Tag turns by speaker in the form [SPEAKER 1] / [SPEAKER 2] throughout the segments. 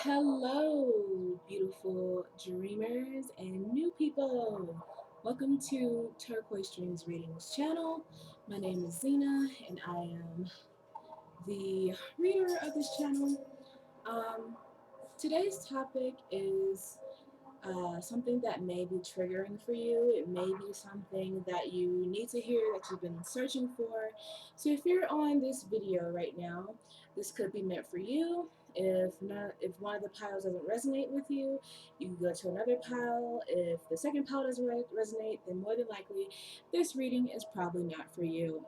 [SPEAKER 1] Hello, beautiful dreamers and new people. Welcome to Turquoise Dreams Readings channel. My name is Zena, and I am the reader of this channel. Um, Today's topic is something that may be triggering for you. It may be something that you need to hear that you've been searching for. So if you're on this video right now, this could be meant for you. If not, if one of the piles doesn't resonate with you, you can go to another pile. If the second pile doesn't resonate, then more than likely this reading is probably not for you.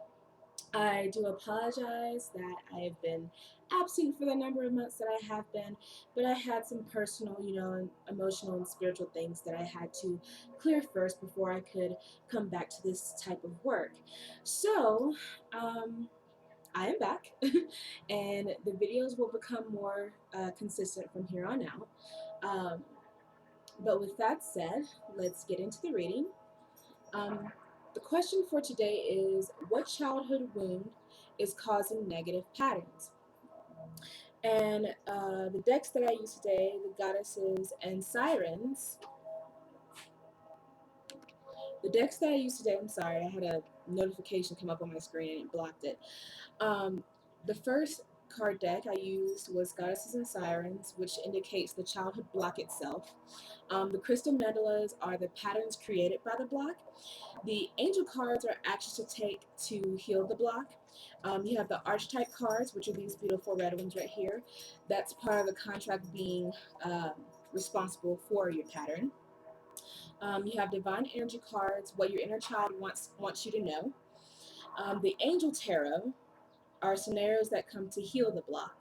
[SPEAKER 1] I do apologize that I've been absent for the number of months that I have been, but I had some personal, emotional and spiritual things that I had to clear first before I could come back to this type of work. So, I am back, and the videos will become more consistent from here on out. Um, but with that said, let's get into the reading. Um, the question for today is, what childhood wound is causing negative patterns? And the decks that I use today, the goddesses and sirens, the decks that I use today, I'm sorry, I had a notification come up on my screen and it blocked it. The first card deck I used was Goddesses and Sirens, which indicates the childhood block itself. The crystal mandalas are the patterns created by the block. The angel cards are actions to take to heal the block. You have the archetype cards, which are these beautiful red ones right here. That's part of the contract being um, responsible for your pattern. You have divine energy cards, what your inner child wants you to know. The angel tarot are scenarios that come to heal the block,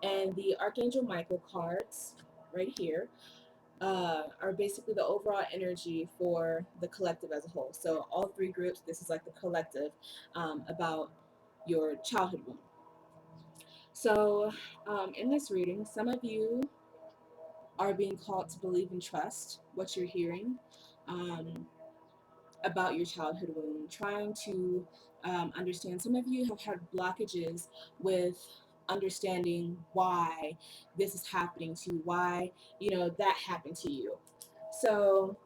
[SPEAKER 1] and the archangel Michael cards right here are basically the overall energy for the collective as a whole. So all three groups, this is like the collective about your childhood wound. So in this reading, some of you are being called to believe and trust what you're hearing about your childhood wound, trying to understand. Some of you have had blockages with understanding why this is happening to you, why that happened to you. So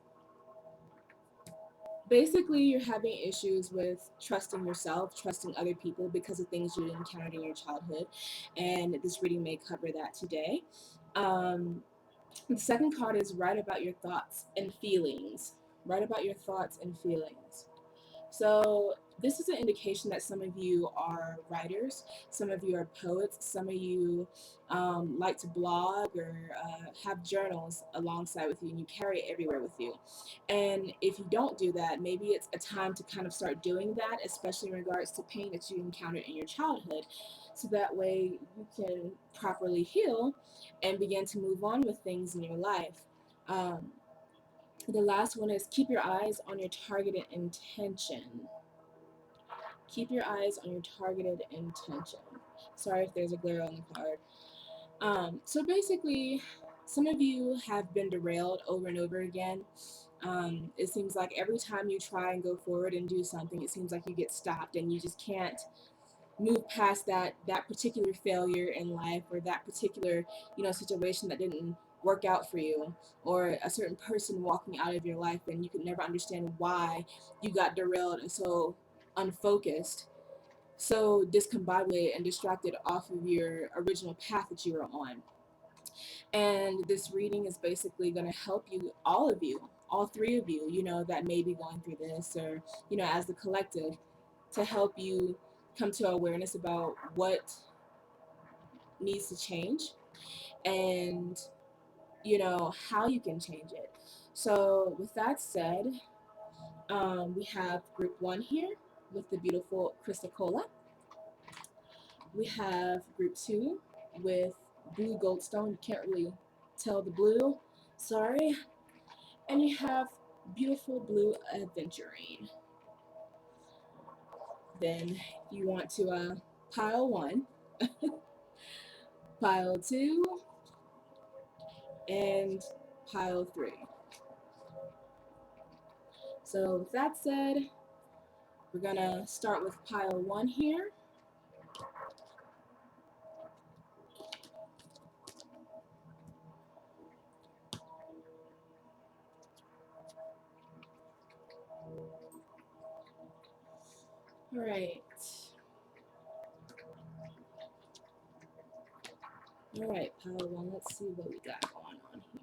[SPEAKER 1] basically, you're having issues with trusting yourself, trusting other people because of things you encountered in your childhood, and this reading may cover that today. Um, the second card is write about your thoughts and feelings. Write about your thoughts and feelings. So this is an indication that some of you are writers, some of you are poets, some of you like to blog or have journals alongside with you, and you carry it everywhere with you. And if you don't do that, maybe it's a time to kind of start doing that, especially in regards to pain that you encountered in your childhood. So that way you can properly heal and begin to move on with things in your life. Um, the last one is keep your eyes on your targeted intention. Keep your eyes on your targeted intention. Sorry if there's a glare on the card. So basically, some of you have been derailed over and over again. It seems like every time you try and go forward and do something, it seems like you get stopped and you just can't move past that particular failure in life, or that particular situation that didn't work out for you, or a certain person walking out of your life, and you could never understand why you got derailed and so unfocused, so discombobulated and distracted off of your original path that you were on. And this reading is basically going to help you, all of you, all three of you, that may be going through this, or as the collective, to help you come to awareness about what needs to change, and how you can change it. So with that said, we have group one here with the beautiful Krista Cola. We have group two with blue goldstone. You can't really tell the blue, sorry. And you have beautiful blue aventurine. Then if you want to pile one, pile two, and pile three. So with that said, we're gonna start with pile one here. All right. All right, Power One. Let's see what we got going on here.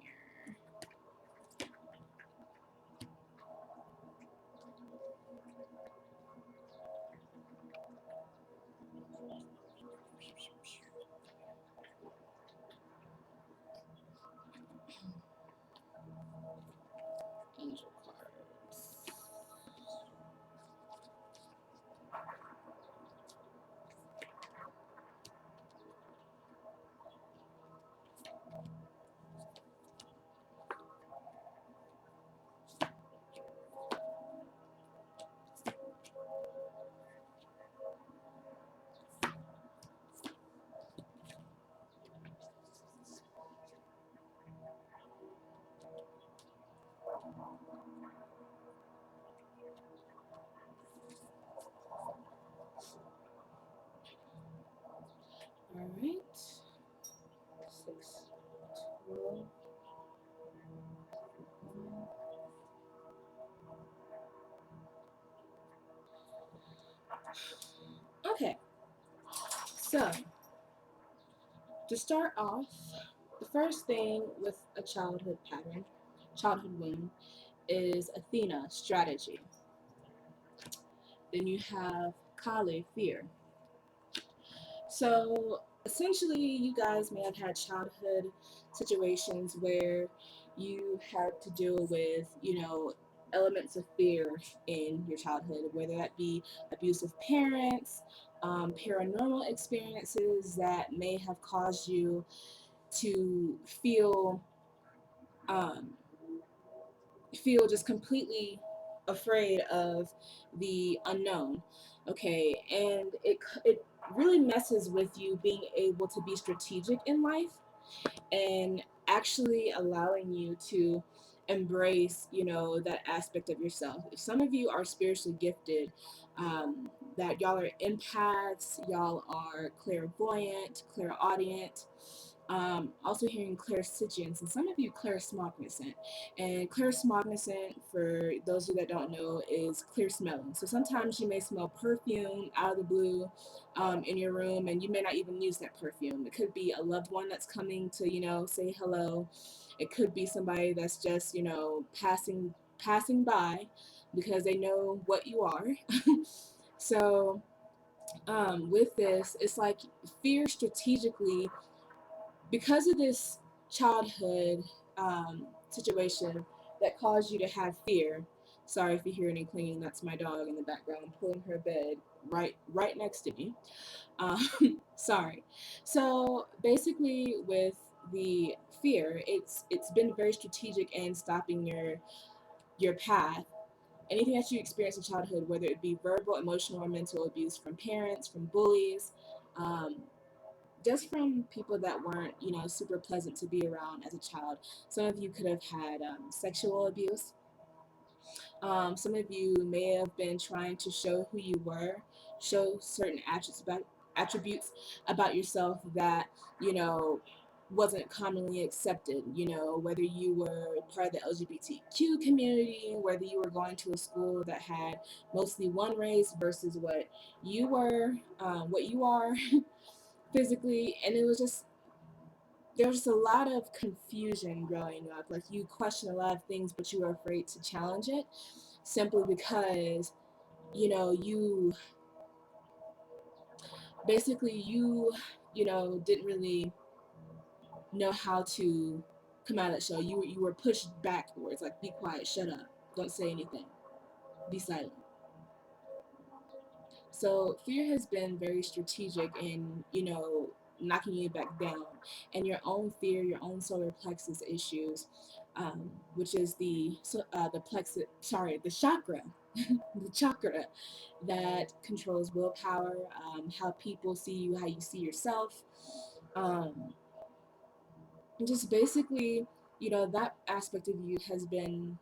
[SPEAKER 1] Angel cards. All right. 6, 12. Okay, so to start off, the first thing with a childhood pattern, childhood wound, is Athena, strategy. Then you have Kale, fear. So essentially, you guys may have had childhood situations where you had to deal with, elements of fear in your childhood, whether that be abusive parents, paranormal experiences that may have caused you to um, feel just completely afraid of the unknown. Okay, and it really messes with you being able to be strategic in life and actually allowing you to embrace, that aspect of yourself. If some of you are spiritually gifted, that y'all are empaths, y'all are clairvoyant, clairaudient, also hearing clairsentience, and some of you clairsmognoscent. And clairsmognoscent, for those of you that don't know, is clear smelling. So sometimes you may smell perfume out of the blue in your room, and you may not even use that perfume. It could be a loved one that's coming to, say hello. It could be somebody that's just, passing by because they know what you are. So with this, it's like fear strategically because of this childhood situation that caused you to have fear. Sorry if you hear any cleaning. That's my dog in the background pulling her bed right next to me. Sorry. So basically, with the fear, it's been very strategic in stopping your path. Anything that you experience in childhood, whether it be verbal, emotional, or mental abuse from parents, from bullies, um, just from people that weren't, super pleasant to be around as a child. Some of you could have had sexual abuse. Some of you may have been trying to show who you were, show certain attributes about yourself that, you know, wasn't commonly accepted, whether you were part of the LGBTQ community, whether you were going to a school that had mostly one race versus what you are physically. And it was just there's a lot of confusion growing up. Like you question a lot of things, but you were afraid to challenge it simply because, you basically didn't really know how to come out of that shell. You were pushed backwards, like be quiet, shut up, don't say anything, be silent. So fear has been very strategic in, knocking you back down, and your own fear, your own solar plexus issues, which is the plexus, sorry, the chakra, the chakra that controls willpower, how people see you, how you see yourself, um, and just basically, that aspect of you has been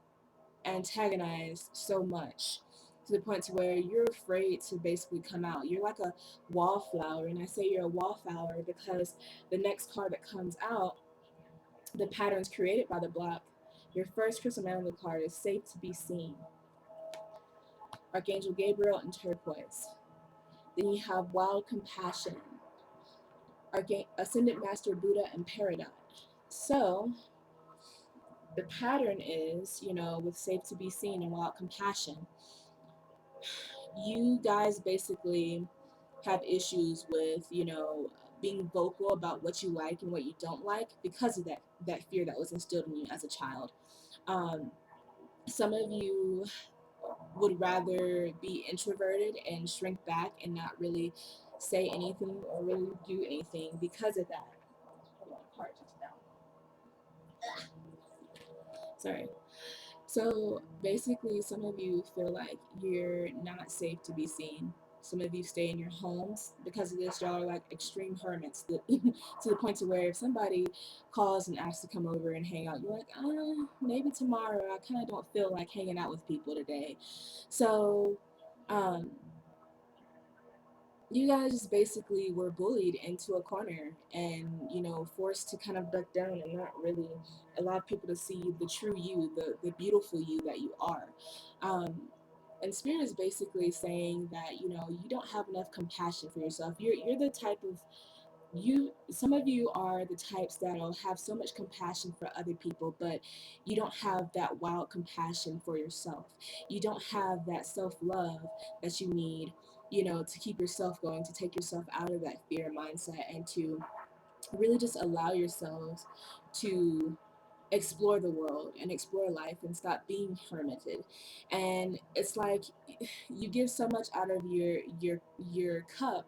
[SPEAKER 1] antagonized so much to the point to where you're afraid to basically come out. You're like a wallflower, and I say you're a wallflower because the next card that comes out, the patterns created by the block, your first crystal mantle card is safe to be seen. Archangel Gabriel and Turquoise. Then you have wild compassion, ascended master Buddha, and paradise. So the pattern is, with safe to be seen and wild compassion, you guys basically have issues with, being vocal about what you like and what you don't like because of that fear that was instilled in you as a child. Um, some of you would rather be introverted and shrink back and not really say anything or really do anything because of that. Hold on, car just down. Sorry. So basically, some of you feel like you're not safe to be seen. Some of you stay in your homes because of this. Y'all are like extreme hermits to the point to where if somebody calls and asks to come over and hang out, you're like, maybe tomorrow. I kind of don't feel like hanging out with people today. So, um, you guys just basically were bullied into a corner and forced to kind of duck down and not really allow people to see the true you, the beautiful you that you are. um, and spirit is basically saying that you don't have enough compassion for yourself. You're the type of some of you are the types that'll have so much compassion for other people, but you don't have that wild compassion for yourself. You don't have that self-love that you need, to keep yourself going, to take yourself out of that fear mindset, and to really just allow yourselves to explore the world and explore life and stop being hermited. And it's like you give so much out of your cup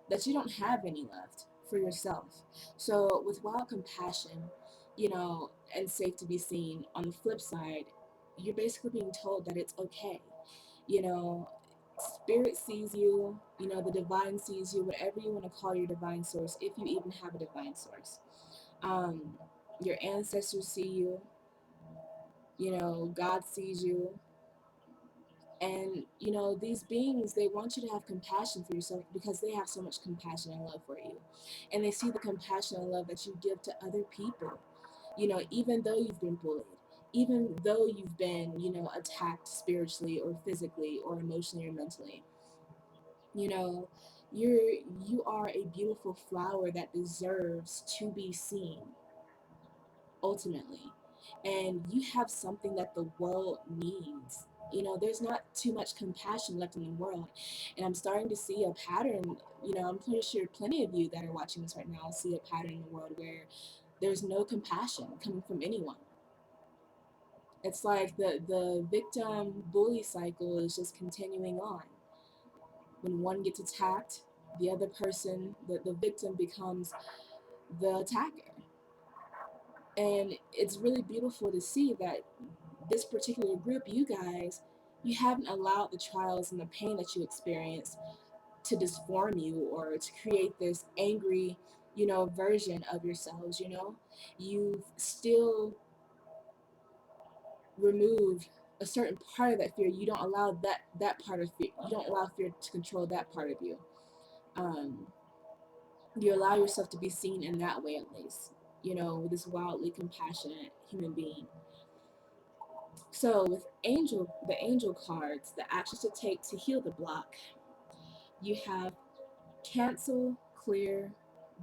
[SPEAKER 1] that you don't have any left for yourself. So with wild compassion, and safe to be seen, on the flip side, you're basically being told that it's okay. you know Spirit sees you, the divine sees you, whatever you want to call your divine source, if you even have a divine source. um your ancestors see you, God sees you. And these beings, they want you to have compassion for yourself because they have so much compassion and love for you, and they see the compassion and love that you give to other people. Even though you've been bullied, even though you've been attacked spiritually or physically or emotionally or mentally, you know you are a beautiful flower that deserves to be seen ultimately. And you have something that the world needs. There's not too much compassion left in the world. And I'm starting to see a pattern. I'm pretty sure plenty of you that are watching this right now see a pattern in the world where there's no compassion coming from anyone. It's like the victim bully cycle is just continuing on. When one gets attacked, the other person, the victim, becomes the attacker. And it's really beautiful to see that this particular group, you guys, you haven't allowed the trials and the pain that you experience to disform you or to create this angry, version of yourselves. You've still removed a certain part of that fear. You don't allow that part of fear. You don't allow fear to control that part of you. Um, you allow yourself to be seen in that way, at least. This wildly compassionate human being. So with the angel cards, the actions to take to heal the block, you have cancel, clear,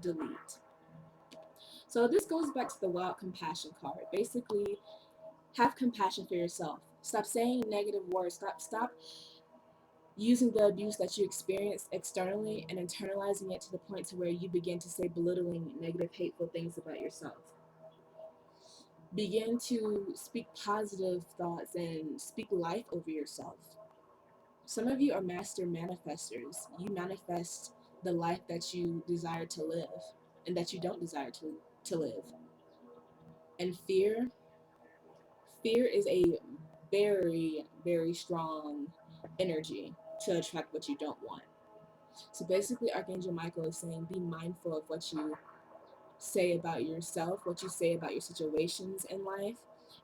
[SPEAKER 1] delete. So this goes back to the wild compassion card. Basically, have compassion for yourself. Stop saying negative words. Stop using the abuse that you experience externally and internalizing it to the point to where you begin to say belittling, negative, hateful things about yourself. Begin to speak positive thoughts and speak life over yourself. Some of you are master manifestors. You manifest the life that you desire to live and that you don't desire to live. And fear is a very, very strong energy to attract what you don't want. So basically, Archangel Michael is saying be mindful of what you say about yourself, what you say about your situations in life,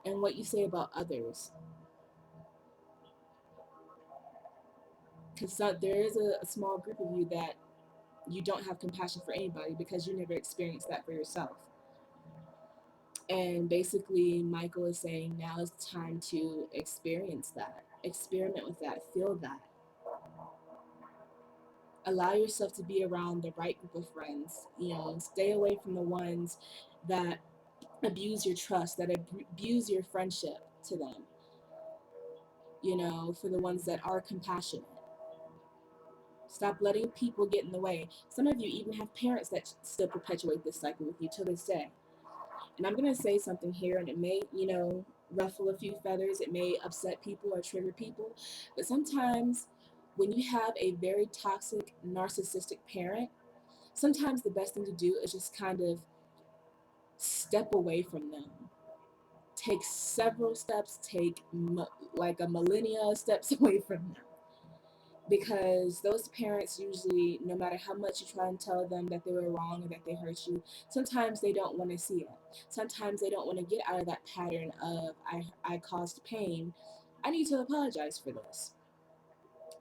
[SPEAKER 1] and what you say about others. Because there is a small group of you that you don't have compassion for anybody because you never experienced that for yourself. And basically, Michael is saying now is the time to experience that, experiment with that, feel that. Allow yourself to be around the right group of friends. Stay away from the ones that abuse your trust, that abuse your friendship to them. For the ones that are compassionate. Stop letting people get in the way. Some of you even have parents that still perpetuate this cycle with you to this day. And I'm going to say something here, and it may, ruffle a few feathers. It may upset people or trigger people. But sometimes when you have a very toxic, narcissistic parent, sometimes the best thing to do is just kind of step away from them. Take several steps, take like a millennia steps away from them. Because those parents usually, no matter how much you try and tell them that they were wrong or that they hurt you, sometimes they don't want to see it. Sometimes they don't want to get out of that pattern of, I caused pain. I need to apologize for this.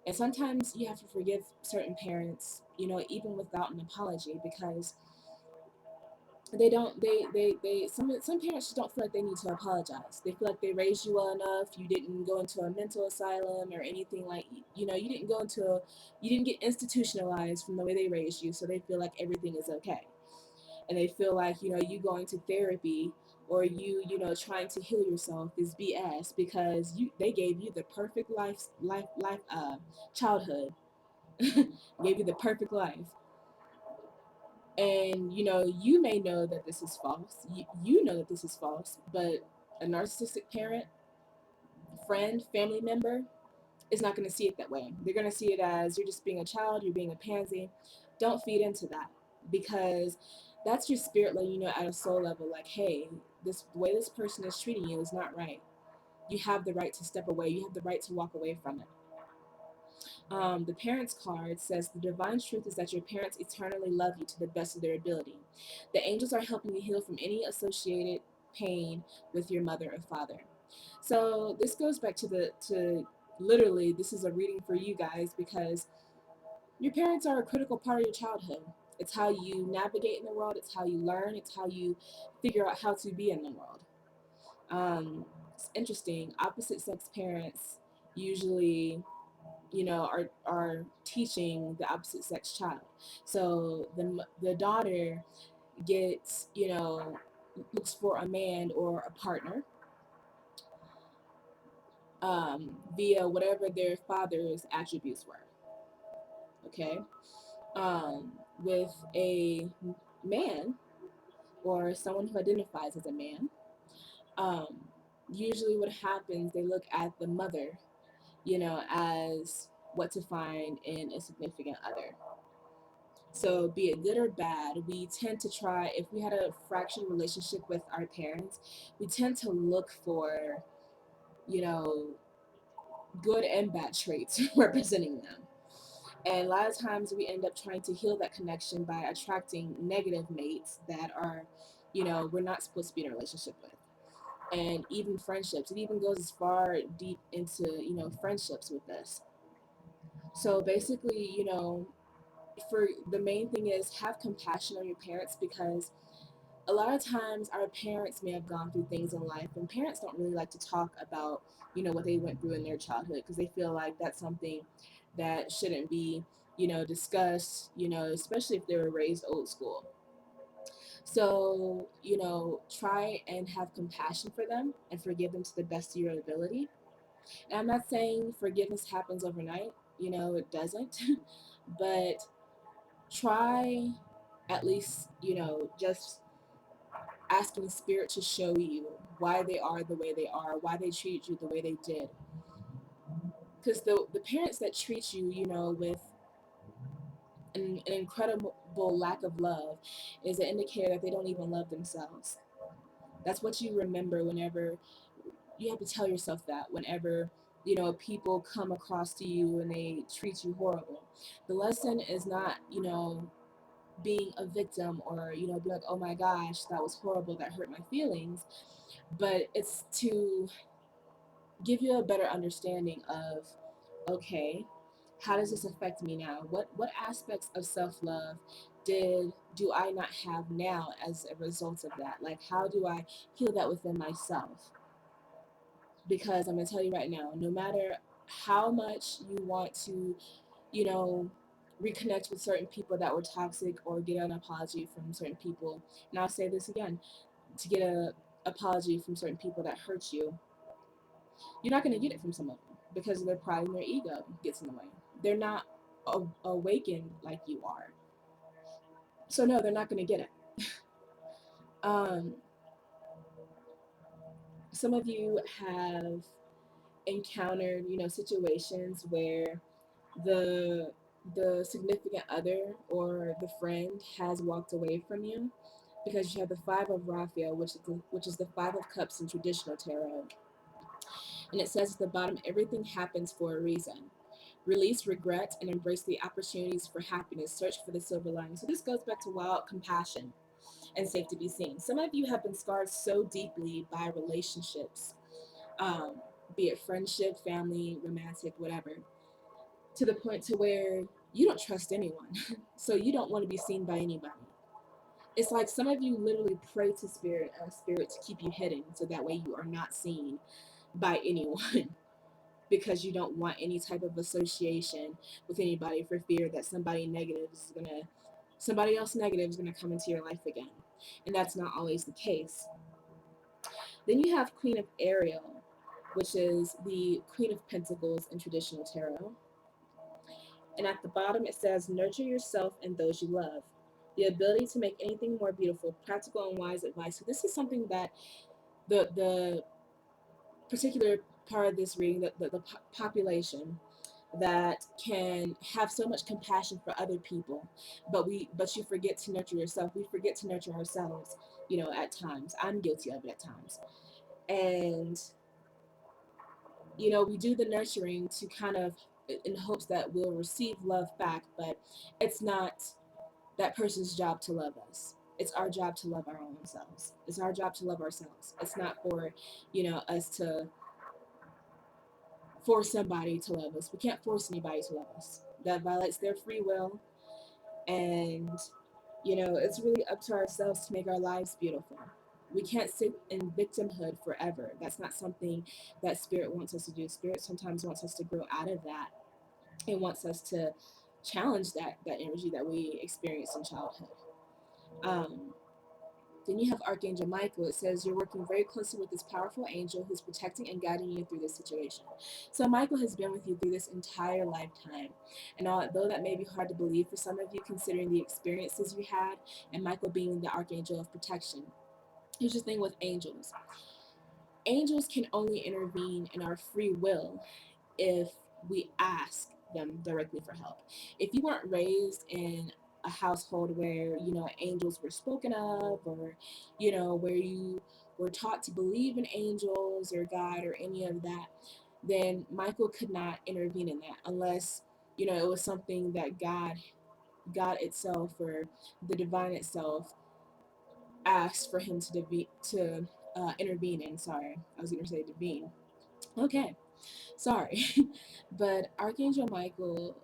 [SPEAKER 1] And sometimes you have to forgive certain parents, even without an apology, because they don't they some parents just don't feel like they need to apologize. They feel like they raised you well enough. You didn't go into a mental asylum or anything, like, you didn't you didn't get institutionalized from the way they raised you, so they feel like everything is okay. And they feel like, you going to therapy, or trying to heal yourself is BS, because they gave you the perfect life childhood. Gave you the perfect life. And you may know that this is false. You know that this is false, but a narcissistic parent, friend, family member is not going to see it that way. They're going to see it as, you're just being a child, you're being a pansy. Don't feed into that, because that's your spirit letting you know at a soul level, like, hey, the way this person is treating you is not right. You have the right to step away. You have the right to walk away from it. The parents card says, the divine truth is that your parents eternally love you to the best of their ability. The angels are helping you heal from any associated pain with your mother or father. So this goes back to literally, this is a reading for you guys, because your parents are a critical part of your childhood. It's how you navigate in the world. It's how you learn. It's how you figure out how to be in the world. It's interesting. Opposite sex parents usually, are teaching the opposite sex child. So the daughter gets, looks for a man or a partner, via whatever their father's attributes were. Okay. With a man, or someone who identifies as a man, um, usually what happens, they look at the mother, as what to find in a significant other. So, be it good or bad, we tend to try, if we had a fractured relationship with our parents, we tend to look for, you know, good and bad traits representing them. And a lot of times we end up trying to heal that connection by attracting negative mates that are, we're not supposed to be in a relationship with. And even friendships, it even goes as far deep into, friendships with this. So basically, for the main thing is, have compassion on your parents, because a lot of times our parents may have gone through things in life, and parents don't really like to talk about, what they went through in their childhood, because they feel like that's something that shouldn't be, discussed, especially if they were raised old school. So, try and have compassion for them and forgive them to the best of your ability. And I'm not saying forgiveness happens overnight, it doesn't. But try, at least, just asking spirit to show you why they are the way they are, why they treat you the way they did. Because the parents that treat you, with an incredible lack of love, is an indicator that they don't even love themselves. That's what you remember whenever you have to tell yourself that, whenever, people come across to you and they treat you horrible. The lesson is not, being a victim, or be like, oh my gosh, that was horrible, that hurt my feelings. But it's to give you a better understanding of, okay, how does this affect me now? What aspects of self-love do I not have now as a result of that? Like, how do I heal that within myself? Because I'm going to tell you right now, no matter how much you want to, you know reconnect with certain people that were toxic or get an apology from certain people. And I'll say this again, to get a apology from certain people that hurt you, you're not going to get it from some of them because their pride and their ego gets in the way. They're not awakened like you are. So no, they're not going to get it. Um, some of you have encountered, situations where the the significant other or the friend has walked away from you because you have the five of Raphael, which is the five of cups in traditional tarot, and it says at the bottom, everything happens for a reason. Release regret and embrace the opportunities for happiness. Search for the silver lining. So this goes back to wild compassion and safe to be seen. Some of you have been scarred so deeply by relationships, um, be it friendship, family, romantic, whatever, to the point to where you don't trust anyone. So you don't want to be seen by anybody. It's like some of you literally pray to spirit to keep you hidden so that way you are not seen by anyone because you don't want any type of association with anybody for fear that somebody else negative is gonna come into your life again. And that's not always the case. Then you have Queen of Ariel, which is the Queen of Pentacles in traditional tarot. And at the bottom it says, nurture yourself and those you love. The ability to make anything more beautiful, practical and wise advice. So this is something that the particular part of this reading, the population that can have so much compassion for other people, but you forget to nurture yourself. We forget to nurture ourselves, at times. I'm guilty of it at times. And we do the nurturing to kind of in hopes that we'll receive love back, but it's not that person's job to love us. It's our job to love our own selves. It's our job to love ourselves. It's not for, us to force somebody to love us. We can't force anybody to love us. That violates their free will. And, it's really up to ourselves to make our lives beautiful. We can't sit in victimhood forever. That's not something that spirit wants us to do. Spirit sometimes wants us to grow out of that. It wants us to challenge that energy that we experienced in childhood. Um, Then you have Archangel Michael. It says you're working very closely with this powerful angel who's protecting and guiding you through this situation. So Michael has been with you through this entire lifetime. And although that may be hard to believe for some of you, considering the experiences you had, and Michael being the archangel of protection, here's the thing with angels. Angels can only intervene in our free will if we ask them directly for help. If you weren't raised in a household where, angels were spoken of, or, where you were taught to believe in angels or God or any of that, then Michael could not intervene in that unless, it was something that God itself or the divine itself asked for him to intervene in. Sorry, I was going to say intervene. Okay, sorry. But Archangel Michael,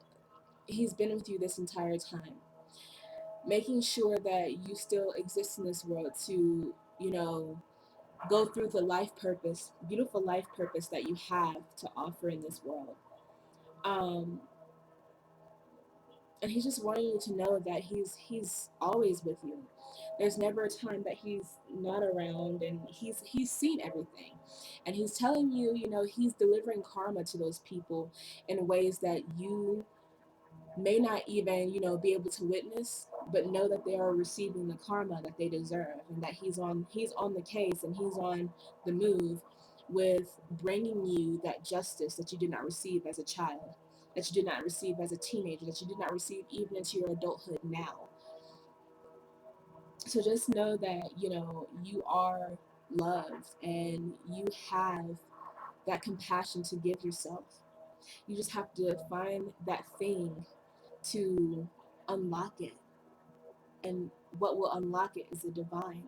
[SPEAKER 1] he's been with you this entire time, making sure that you still exist in this world to, go through the life purpose, beautiful life purpose that you have to offer in this world. Um, and he's just wanting you to know that he's always with you. There's never a time that he's not around, and he's seen everything, and he's telling you, he's delivering karma to those people in ways that you may not even, be able to witness, but know that they are receiving the karma that they deserve, and that he's on the case, and he's on the move with bringing you that justice that you did not receive as a child, that you did not receive as a teenager, that you did not receive even into your adulthood now. So just know that, you are loved, and you have that compassion to give yourself. You just have to find that thing to unlock it. And what will unlock it is the divine.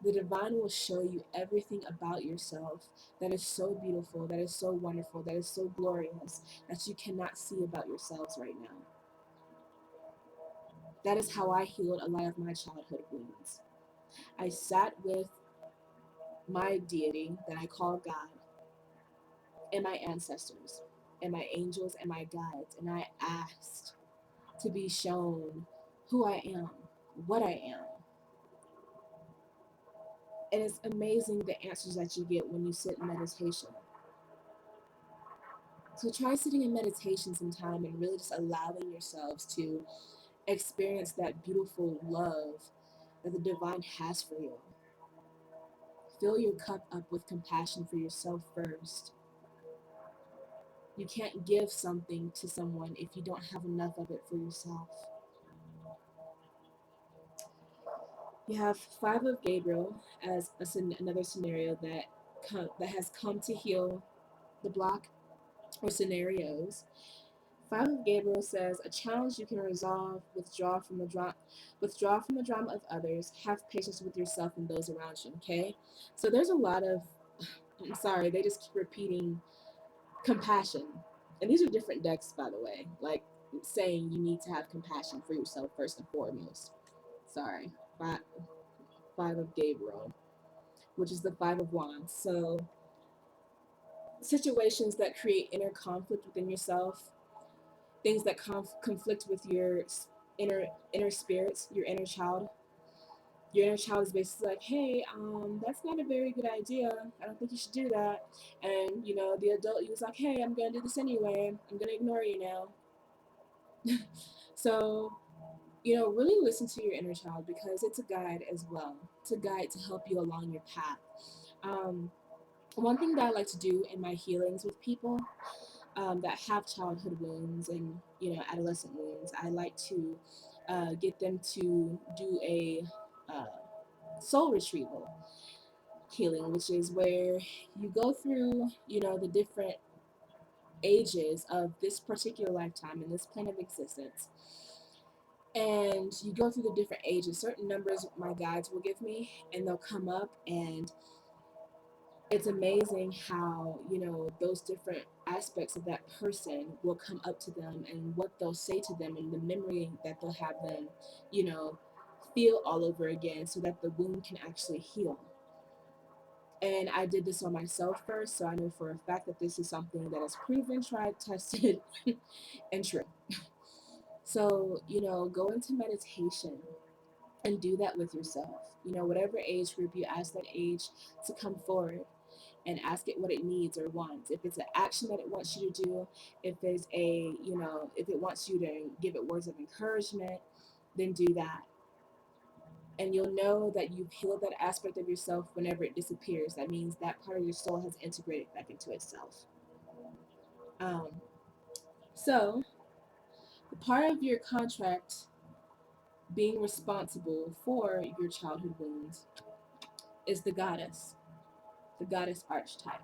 [SPEAKER 1] The divine will show you everything about yourself that is so beautiful, that is so wonderful, that is so glorious, that you cannot see about yourselves right now. That is how I healed a lot of my childhood wounds. I sat with my deity that I call God, and my ancestors, and my angels, and my guides, and I asked to be shown who I am, what I am. And it's amazing the answers that you get when you sit in meditation. So try sitting in meditation sometime and really just allowing yourselves to experience that beautiful love that the divine has for you. Fill your cup up with compassion for yourself first. You can't give something to someone if you don't have enough of it for yourself. You have Five of Gabriel as another scenario that has come to heal the block or scenarios. Five of Gabriel says a challenge you can resolve, withdraw from the drama of others, have patience with yourself and those around you, okay? So there's a lot of I'm sorry, they just keep repeating compassion. And these are different decks, by the way, like saying you need to have compassion for yourself first and foremost. Sorry. Five, five of Gabriel, which is the Five of Wands. So situations that create inner conflict within yourself, things that conflict with your inner inner spirits, your inner child. Your inner child is basically like, hey, that's not a very good idea. I don't think you should do that. And the adult you was like, hey, I'm gonna do this anyway. I'm gonna ignore you now. So, really listen to your inner child because it's a guide as well. It's a guide to help you along your path. Um, One thing that I like to do in my healings with people that have childhood wounds and adolescent wounds, I like to get them to do a uh, soul retrieval healing, which is where you go through the different ages of this particular lifetime in this plane of existence, and you go through the different ages. Certain numbers my guides will give me, and they'll come up, and it's amazing how those different aspects of that person will come up to them and what they'll say to them and the memory that they'll have them you know feel all over again so that the wound can actually heal. And I did this on myself first, so I know for a fact that this is something that is proven, tried, tested, and true. So go into meditation and do that with yourself. Whatever age group you ask that age to come forward and ask it what it needs or wants. If it's an action that it wants you to do, if it's if it wants you to give it words of encouragement, then do that. And you'll know that you've healed that aspect of yourself whenever it disappears. That means that part of your soul has integrated back into itself. Um, so, the part of your contract being responsible for your childhood wounds is the goddess archetype.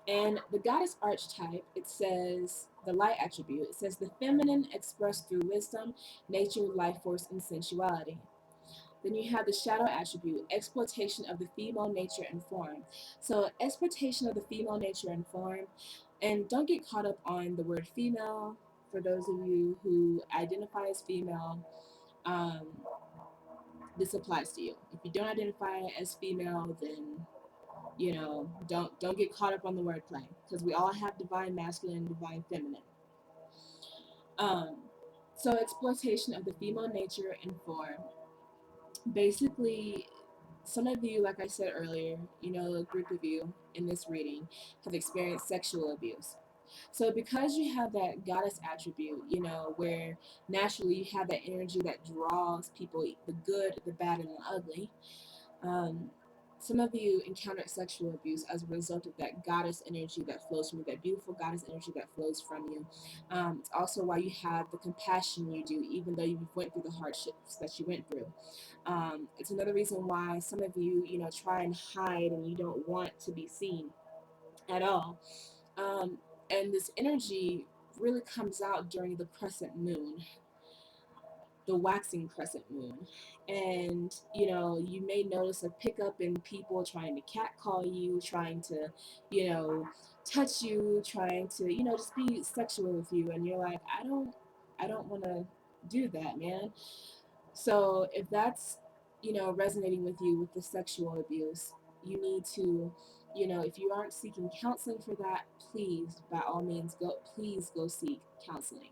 [SPEAKER 1] And the goddess archetype, it says the light attribute, it says the feminine expressed through wisdom, nature, life force, and sensuality. Then you have the shadow attribute, exploitation of the female nature and form. So, exploitation of the female nature and form, and don't get caught up on the word female. For those of you who identify as female, um, this applies to you. If you don't identify as female, then don't get caught up on the wordplay because we all have divine masculine and divine feminine. Um, so exploitation of the female nature and form. Basically, some of you, like I said earlier, a group of you in this reading have experienced sexual abuse. So because you have that goddess attribute, where naturally you have that energy that draws people, the good, the bad, and the ugly, um, some of you encountered sexual abuse as a result of that goddess energy that flows from you, that beautiful goddess energy that flows from you. It's also why you have the compassion you do, even though you went through the hardships that you went through. It's another reason why some of you, try and hide and you don't want to be seen at all. Um, and this energy really comes out during the crescent moon, the waxing crescent moon. And you may notice a pickup in people trying to catcall you, trying to you know touch you, trying to just be sexual with you, and you're like, I don't want to do that, man. So if that's resonating with you with the sexual abuse, you need to if you aren't seeking counseling for that, please by all means go seek counseling.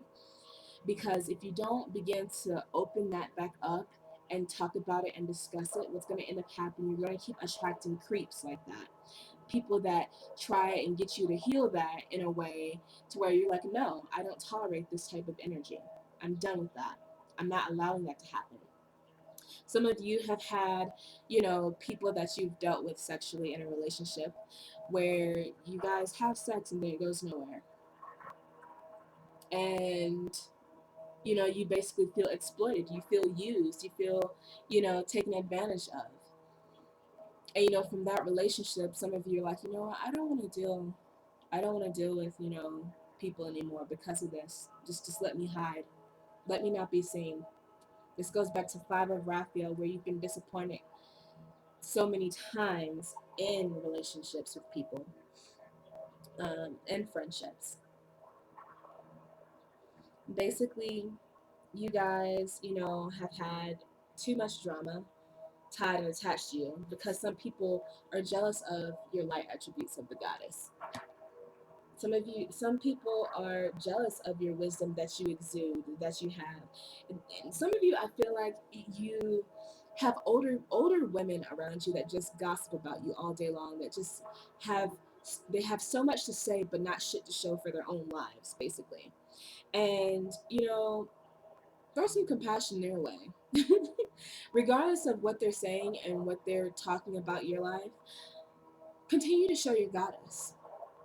[SPEAKER 1] Because if you don't begin to open that back up and talk about it and discuss it, what's going to end up happening, you're going to keep attracting creeps like that. People that try and get you to heal that in a way to where you're like, no, I don't tolerate this type of energy. I'm done with that. I'm not allowing that to happen. Some of you have had, people that you've dealt with sexually in a relationship where you guys have sex and then it goes nowhere. And you basically feel exploited, you feel used, you feel, taken advantage of. And from that relationship, some of you are like, what, I don't want to deal with, people anymore because of this. Just let me hide. Let me not be seen. This goes back to Five of Raphael, where you've been disappointed so many times in relationships with people, and friendships. Basically, you guys, have had too much drama tied and attached to you because some people are jealous of your light attributes of the goddess. Some people are jealous of your wisdom that you exude, that you have. And some of you, I feel like you have older women around you that just gossip about you all day long, that just have they have so much to say but not shit to show for their own lives, basically. And throw some compassion their way. Regardless of what they're saying and what they're talking about your life, continue to show your goddess,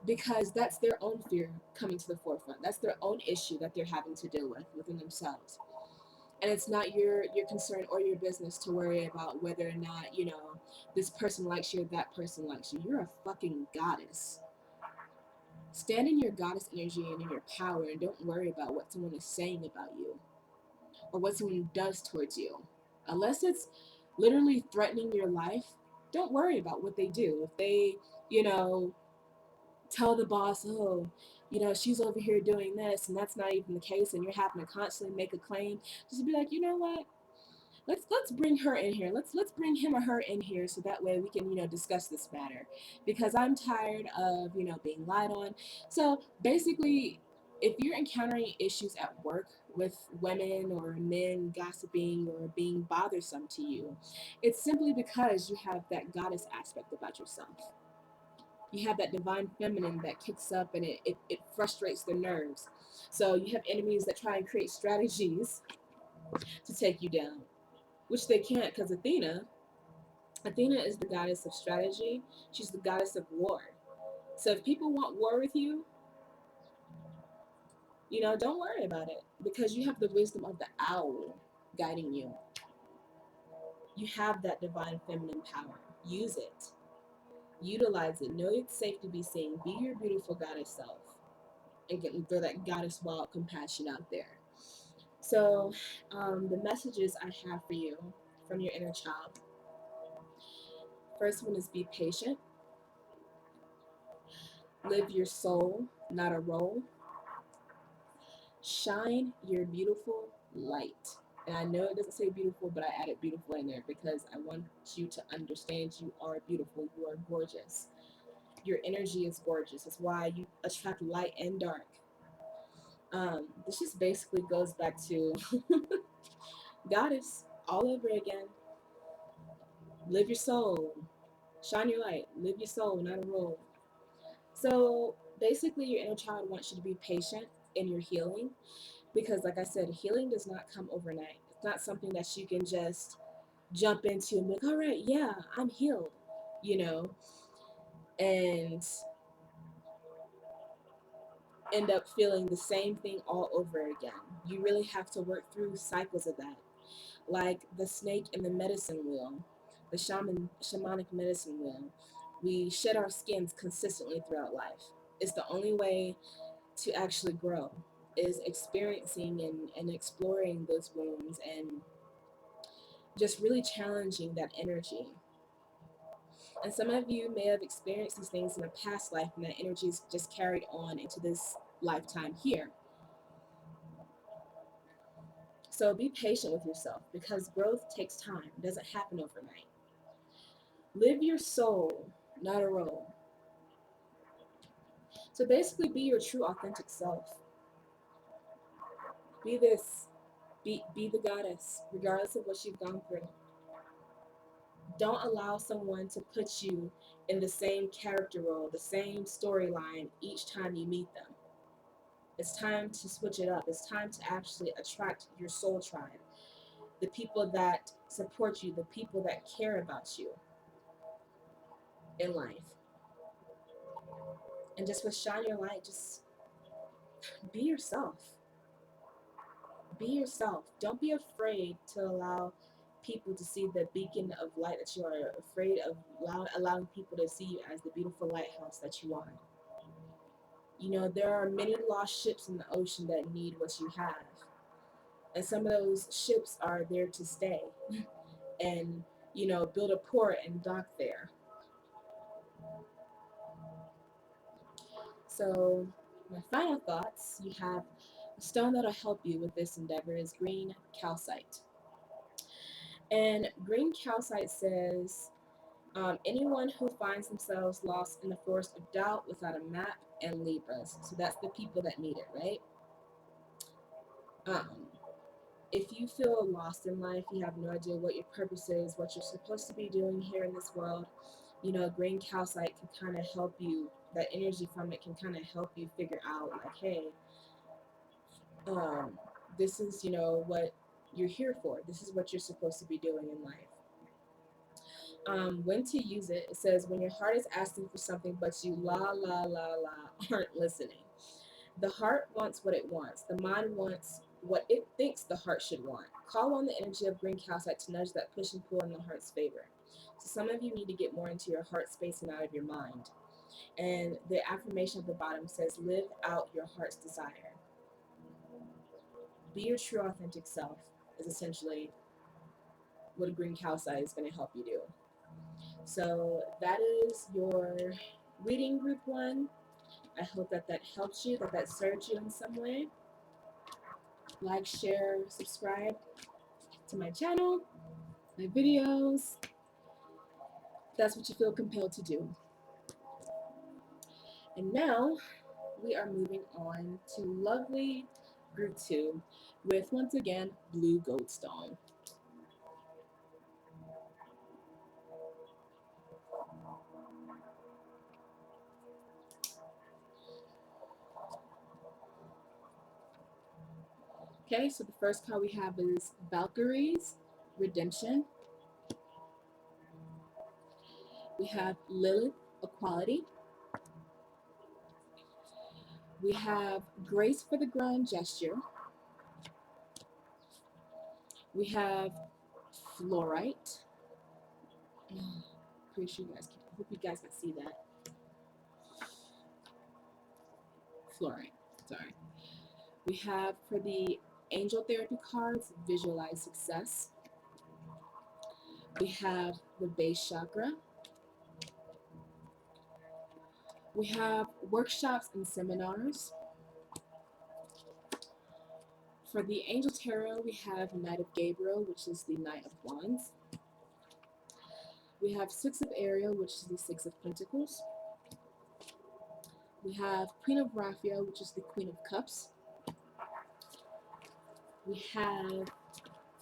[SPEAKER 1] because that's their own fear coming to the forefront. That's their own issue that they're having to deal with within themselves. And it's not your concern or your business to worry about whether or not, this person likes you or that person likes you. You're a fucking goddess. Stand in your goddess energy and in your power, and don't worry about what someone is saying about you or what someone does towards you. Unless it's literally threatening your life, don't worry about what they do. If they, you know, tell the boss, oh, she's over here doing this, and that's not even the case, and you're having to constantly make a claim, just be like, you know what? Let's bring her in here. Let's bring him or her in here so that way we can discuss this matter, because I'm tired of being lied on. So basically, if you're encountering issues at work with women or men gossiping or being bothersome to you, it's simply because you have that goddess aspect about yourself. You have that divine feminine that kicks up, and it frustrates the nerves. So you have enemies that try and create strategies to take you down, which they can't, because Athena is the goddess of strategy. She's the goddess of war. So if people want war with you, don't worry about it, because you have the wisdom of the owl guiding you. You have that divine feminine power. Use it. Utilize it. Know it's safe to be seen. Be your beautiful goddess self, and throw that goddess wild compassion out there. So, the messages I have for you from your inner child. First one is be patient. Live your soul, not a role. Shine your beautiful light. And I know it doesn't say beautiful, but I added beautiful in there because I want you to understand you are beautiful. You are gorgeous. Your energy is gorgeous. That's why you attract light and dark. This just basically goes back to goddess all over again. Live your soul. Shine your light. Live your soul, not a role. So basically, your inner child wants you to be patient in your healing, because, like I said, healing does not come overnight. It's not something that you can just jump into and be like, all right, yeah, I'm healed, you know, and end up feeling the same thing all over again. You really have to work through cycles of that, like the snake in the medicine wheel, the shamanic medicine wheel. We shed our skins consistently throughout life. It's the only way to actually grow, is experiencing and exploring those wounds and just really challenging that energy. And some of you may have experienced these things in a past life, and that energy is just carried on into this lifetime here. So be patient with yourself, because growth takes time. It doesn't happen overnight. Live your soul, not a role. So basically be your true authentic self. Be this. Be the goddess, regardless of what you've gone through. Don't allow someone to put you in the same character role, the same storyline each time you meet them. It's time to switch it up. It's time to actually attract your soul tribe, the people that support you, the people that care about you in life. And just with shine your light, just be yourself. Be yourself. Don't be afraid to allow people to see the beacon of light that you are. Afraid of allowing people to see you as the beautiful lighthouse that you are. You know, there are many lost ships in the ocean that need what you have. And some of those ships are there to stay and, you know, build a port and dock there. So, my final thoughts, you have a stone that'll help you with this endeavor is green calcite. And green calcite says, anyone who finds themselves lost in the forest of doubt without a map and Libras. So that's the people that need it, right? Um, if you feel lost in life, you have no idea what your purpose is, what you're supposed to be doing here in this world, you know, green calcite can kind of help you. That energy from it can kind of help you figure out, like, hey, um, this is, you know, what you're here for. This is what you're supposed to be doing in life. When to use it, it says when your heart is asking for something, but you aren't listening. The heart wants what it wants. The mind wants what it thinks the heart should want. Call on the energy of green calcite to nudge that push and pull in the heart's favor. So some of you need to get more into your heart space and out of your mind. And the affirmation at the bottom says, live out your heart's desire. Be your true authentic self is essentially what a green calcite is going to help you do. So that is your reading group one. I hope that that helps you, that that serves you in some way. Like, share, subscribe to my channel, my videos. That's what you feel compelled to do. And now we are moving on to lovely group two with once again blue goldstone. Okay, so the first card we have is Valkyrie's Redemption. We have Lilith Equality. We have Grace for the Grand Gesture. We have Fluorite. Pretty sure you guys can, I hope you guys can see that. Fluorite, sorry. We have for the Angel Therapy cards, Visualize Success. We have the base chakra. We have workshops and seminars. For the Angel Tarot, we have Knight of Gabriel, which is the Knight of Wands. We have Six of Ariel, which is the Six of Pentacles. We have Queen of Raphael, which is the Queen of Cups. We have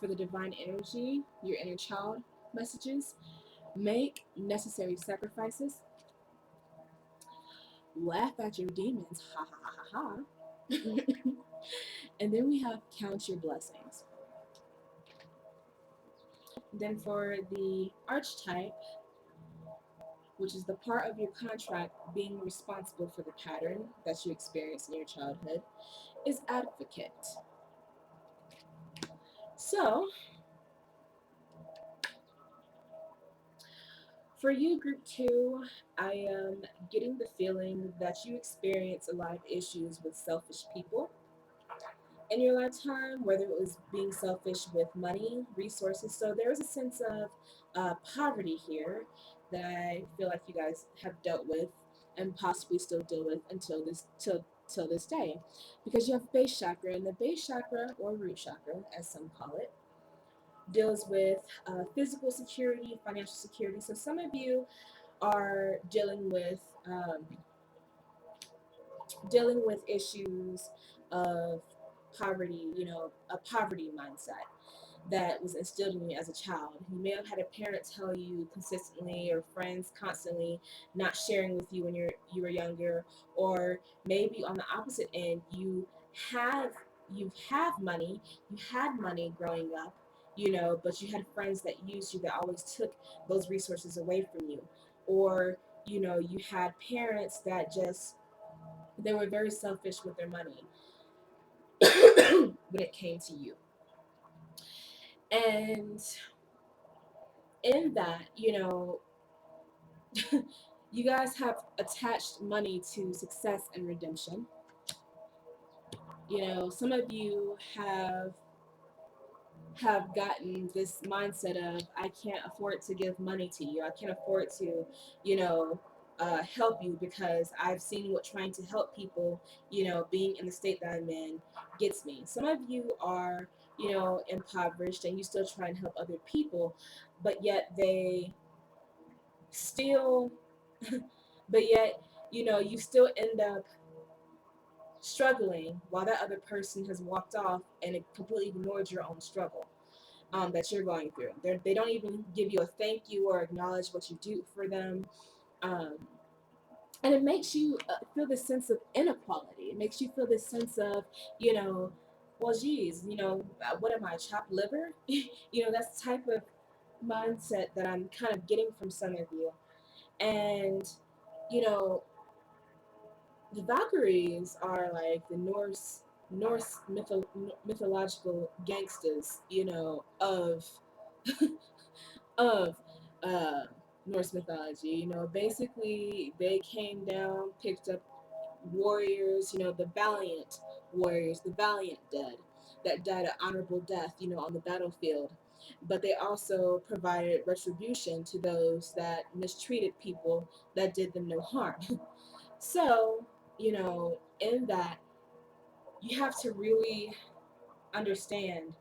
[SPEAKER 1] for the Divine Energy, your inner child messages. Make necessary sacrifices. Laugh at your demons. Ha ha ha ha ha. And then we have Count Your Blessings. Then for the archetype, which is the part of your contract being responsible for the pattern that you experienced in your childhood, is Advocate. So, for you, group two, I am getting the feeling that you experience a lot of issues with selfish people in your lifetime, whether it was being selfish with money, resources. So there's a sense of poverty here that I feel like you guys have dealt with and possibly still deal with until till this day, because you have base chakra, and the base chakra, or root chakra as some call it, deals with physical security, financial security. So some of you are dealing with issues of poverty, a poverty mindset that was instilled in you as a child. You may have had a parent tell you consistently, or friends constantly not sharing with you when you were younger, or maybe on the opposite end, have you have money, you had money growing up, but you had friends that used you, that always took those resources away from you, or you had parents that just they were very selfish with their money when it came to you. And in that, you guys have attached money to success and redemption. Some of you have gotten this mindset of, I can't afford to give money to you. I can't afford to, you know, help you, because I've seen what trying to help people, being in the state that I'm in, gets me. Some of you are, impoverished, and you still try and help other people, but yet they still, but yet, you still end up struggling while that other person has walked off and it completely ignored your own struggle, that you're going through. They don't even give you a thank you or acknowledge what you do for them. Um, and it makes you feel this sense of inequality. It makes you feel this sense of, you know, well, geez, what am I, chopped liver? That's the type of mindset that I'm kind of getting from some of you. And, you know, the Valkyries are like the Norse mythological gangsters, of uh, Norse mythology. Basically they came down, picked up warriors, the valiant warriors, the valiant dead that died an honorable death, on the battlefield. But they also provided retribution to those that mistreated people that did them no harm. So, in that, you have to really understand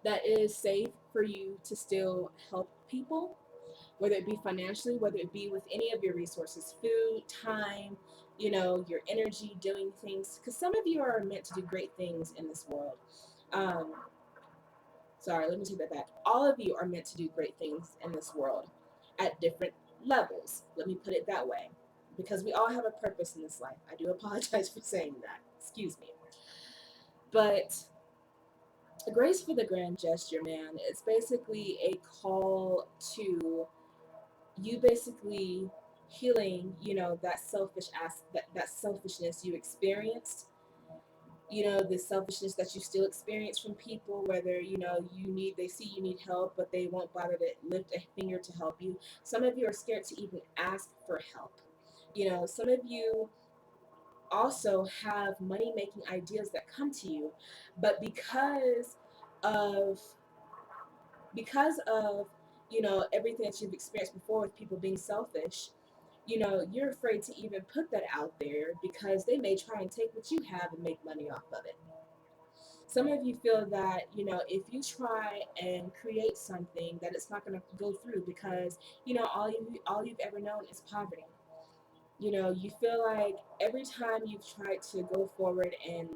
[SPEAKER 1] that it is safe for you to still help people, whether it be financially, whether it be with any of your resources, food, time, your energy, doing things. Because some of you are meant to do great things in this world. Um, Sorry, let me take that back. All of you are meant to do great things in this world at different levels. Let me put it that way. Because we all have a purpose in this life. I do apologize for saying that. Excuse me. But Grace for the Grand Gesture, man, it's basically a call to you basically healing, that that selfishness you experienced, the selfishness that you still experience from people, whether they see you need help, but they won't bother to lift a finger to help you. Some of you are scared to even ask for help. Some of you also have money making ideas that come to you, but of because of everything that you've experienced before with people being selfish, you're afraid to even put that out there, because they may try and take what you have and make money off of it. Some of you feel that, if you try and create something, that it's not going to go through, because all you've ever known is poverty. You feel like every time you've tried to go forward and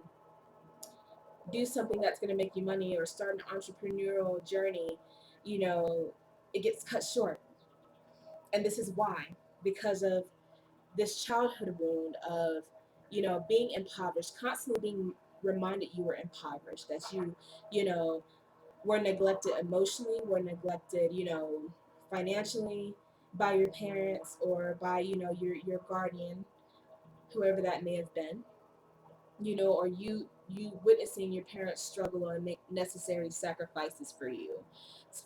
[SPEAKER 1] do something that's going to make you money, or start an entrepreneurial journey, you know it gets cut short. And this is why, because of this childhood wound of being impoverished, constantly being reminded you were impoverished, that you know were neglected emotionally, were neglected, financially, by your parents, or by your guardian, whoever that may have been, or you witnessing your parents struggle and make necessary sacrifices for you,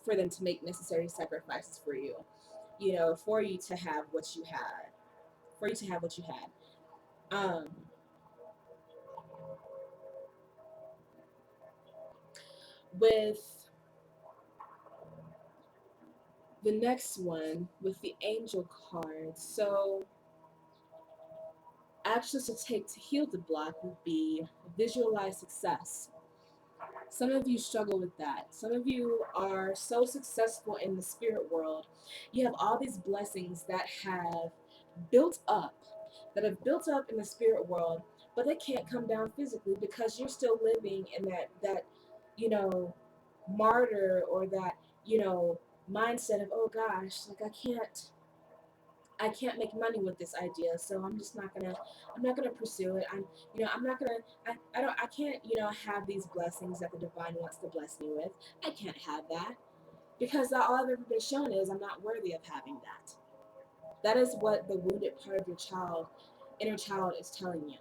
[SPEAKER 1] for them to make necessary sacrifices for you, for you to have what you had, for you to have what you had. Um, with the next one, with the angel card, so actions to take to heal the block would be visualize success. Some of you struggle with that. Some of you are so successful in the spirit world. You have all these blessings built up, that have built up in the spirit world, but they can't come down physically because you're still living in that you know martyr, or that mindset of, oh gosh, like I can't make money with this idea, so I'm not gonna pursue it. I'm not gonna I can't have these blessings that the divine wants to bless me with. I can't have that because all I've ever been shown is I'm not worthy of having that. That is what the wounded part of your inner child is telling you,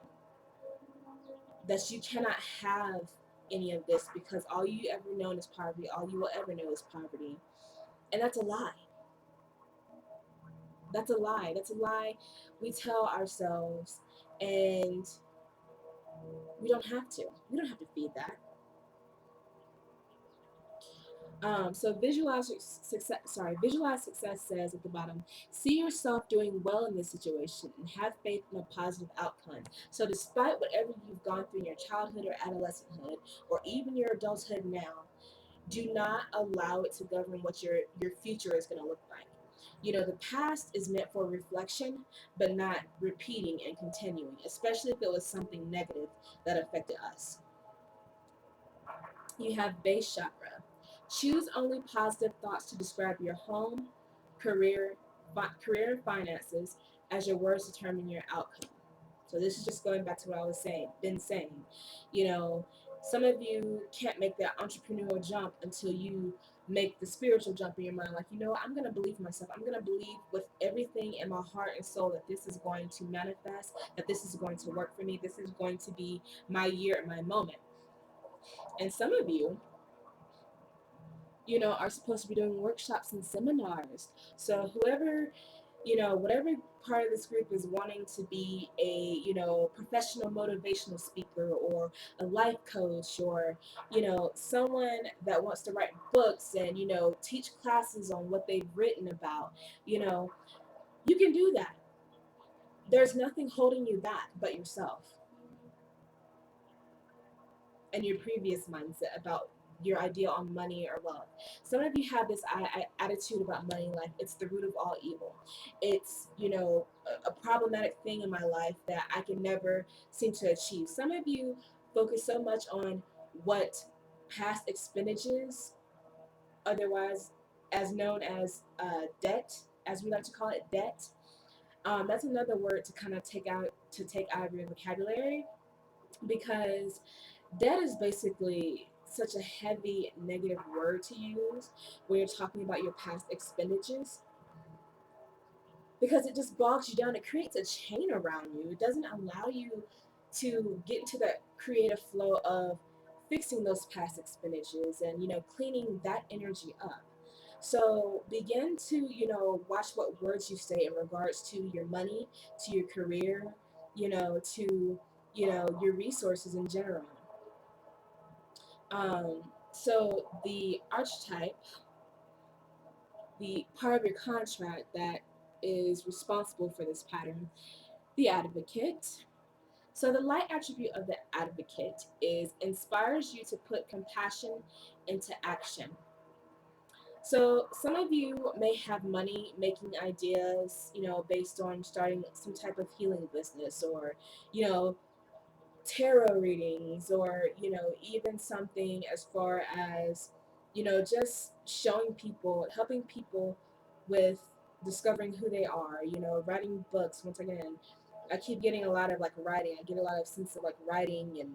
[SPEAKER 1] that you cannot have any of this because all you ever known is poverty, all you will ever know is poverty. And that's a lie. That's a lie. That's a lie we tell ourselves, and we don't have to. We don't have to feed that. So visualize success. Sorry, visualize success says at the bottom. See yourself doing well in this situation and have faith in a positive outcome. So despite whatever you've gone through in your childhood or adolescenthood, or even your adulthood now, do not allow it to govern what your future is going to look like. The past is meant for reflection, but not repeating and continuing, especially if it was something negative that affected us. You have base chakra. Choose only positive thoughts to describe your home, career, career and finances, as your words determine your outcome. So this is just going back to what I was saying. You know, some of you can't make that entrepreneurial jump until you make the spiritual jump in your mind. Like, I'm going to believe myself. I'm going to believe with everything in my heart and soul that this is going to manifest, that this is going to work for me. This is going to be my year and my moment. And some of you, are supposed to be doing workshops and seminars. So whoever, whatever part of this group is wanting to be a, professional motivational speaker, or a life coach, or, someone that wants to write books and, teach classes on what they've written about, you know, you can do that. There's nothing holding you back but yourself and your previous mindset about your idea on money or wealth. Some of you have this attitude about money, like it's the root of all evil. It's, a problematic thing in my life that I can never seem to achieve. Some of you focus so much on what past expenditures, otherwise as known as debt, as we like to call it, debt. That's another word to kind of take out of your vocabulary, because debt is basically such a heavy negative word to use when you're talking about your past expenditures, because it just bogs you down. It creates a chain around you. It doesn't allow you to get into that creative flow of fixing those past expenditures and cleaning that energy up. So begin to watch what words you say in regards to your money, to your career, to your resources in general. So the archetype, the part of your contract that is responsible for this pattern, the advocate. So the light attribute of the advocate is inspires you to put compassion into action. So some of you may have money making ideas, based on starting some type of healing business, or, you know, tarot readings, or even something as far as just showing people, helping people with discovering who they are, writing books. Once again, I keep getting a lot of like writing. I get a lot of sense of like writing and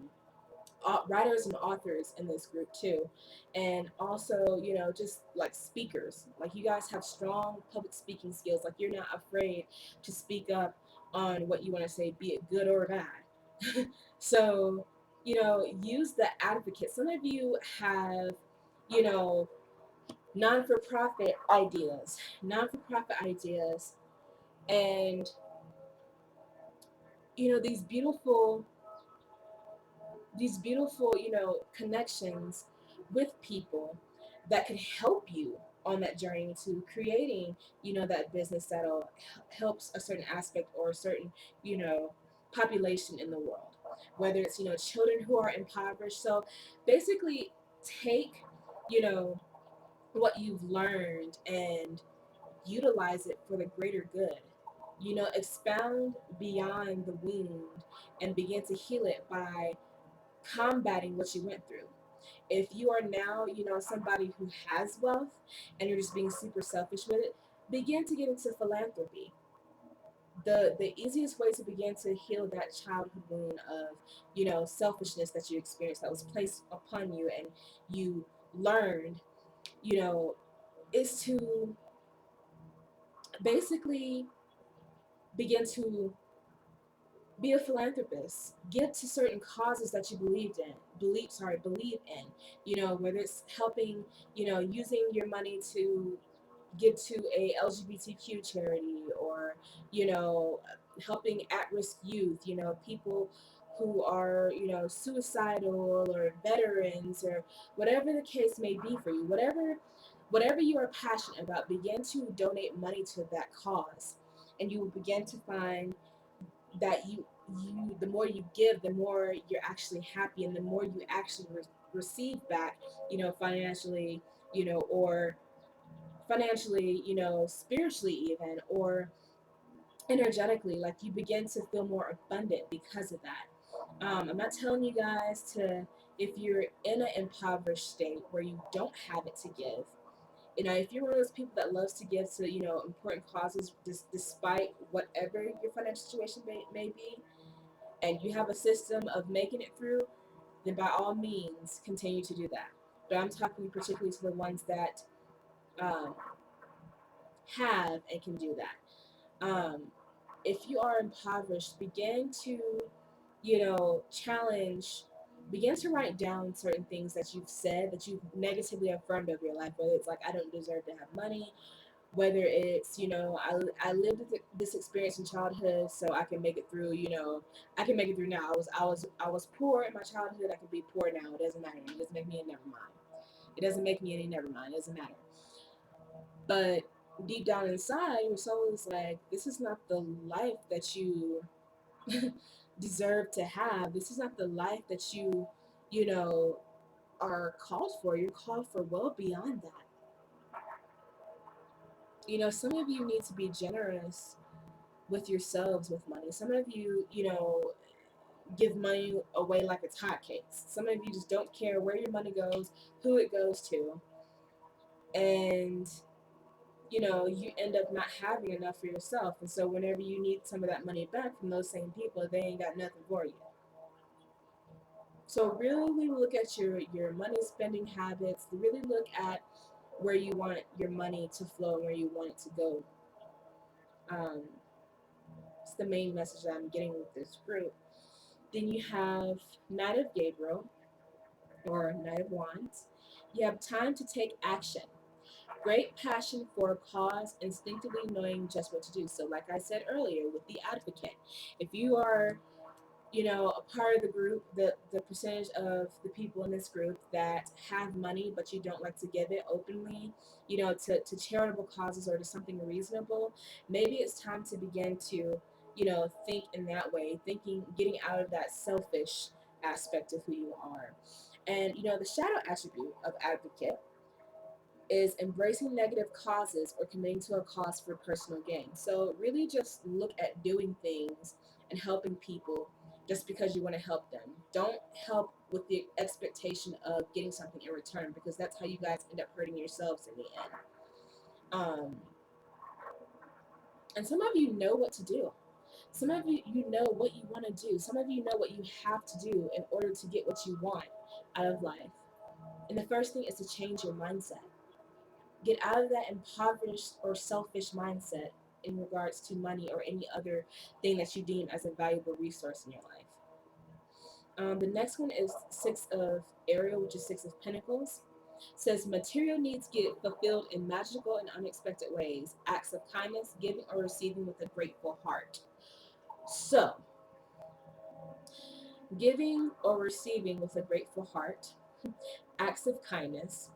[SPEAKER 1] writers and authors in this group too, and also just like speakers. Like, you guys have strong public speaking skills. Like, you're not afraid to speak up on what you want to say, be it good or bad. So use the advocate. Some of you have you know non-for-profit ideas, non-for-profit ideas, and these beautiful connections with people that can help you on that journey to creating, that business that'll helps a certain aspect or a certain, you know, population in the world. Whether it's, children who are impoverished. So basically take, you know, what you've learned and utilize it for the greater good. expound beyond the wound and begin to heal it by combating what you went through. If you are now, somebody who has wealth and you're just being super selfish with it, begin to get into philanthropy. The easiest way to begin to heal that childhood wound of, selfishness that you experienced that was placed upon you and you learned, you know, is to basically begin to be a philanthropist, give to certain causes that you believe in, whether it's helping, using your money to give to a LGBTQ charity, or you know helping at-risk youth, people who are, suicidal, or veterans, or whatever the case may be for you. Whatever you are passionate about, begin to donate money to that cause, and you will begin to find that you the more you give, the more you're actually happy, and the more you actually receive back, financially, or financially, spiritually even, or energetically. Like, you begin to feel more abundant because of that. I'm not telling you guys to, if you're in an impoverished state where you don't have it to give, if you're one of those people that loves to give to, important causes, despite whatever your financial situation may be, and you have a system of making it through, then by all means continue to do that. But I'm talking particularly to the ones that um, have and can do that. If you are impoverished, begin to, challenge, begin to write down certain things that you've said, that you've negatively affirmed of your life, whether it's like, I don't deserve to have money, whether it's, I lived this experience in childhood so I can make it through, I can make it through now. I was poor in my childhood, I can be poor now. It doesn't matter. It doesn't make me a never mind. It doesn't make me any never mind. It doesn't matter. But deep down inside, your soul is like, this is not the life that you deserve to have. This is not the life that you know, are called for. You're called for well beyond that. Some of you need to be generous with yourselves with money. Some of you, give money away like it's hotcakes. Some of you just don't care where your money goes, who it goes to, and you end up not having enough for yourself. And so whenever you need some of that money back from those same people, they ain't got nothing for you. So really look at your money spending habits. Really look at where you want your money to flow and where you want it to go. Um, it's the main message that I'm getting with this group. Then you have Knight of Gabriel, or Knight of Wands. You have time to take action. Great passion for a cause, instinctively knowing just what to do. So, like I said earlier, with the advocate, if you are, a part of the group, the percentage of the people in this group that have money but you don't like to give it openly, to charitable causes or to something reasonable, maybe it's time to begin to, think in that way, getting out of that selfish aspect of who you are. And the shadow attribute of advocate is embracing negative causes or committing to a cause for personal gain. So really just look at doing things and helping people just because you want to help them. Don't help with the expectation of getting something in return, because that's how you guys end up hurting yourselves in the end. Um, and some of you know what to do. Some of you know what you want to do. Some of you know what you have to do in order to get what you want out of life. And the first thing is to change your mindset. Get out of that impoverished or selfish mindset in regards to money or any other thing that you deem as a valuable resource in your life. The next one is Six of Ariel, which is Six of Pentacles. It says material needs get fulfilled in magical and unexpected ways. Acts of kindness, giving or receiving with a grateful heart. So, giving or receiving with a grateful heart, acts of kindness,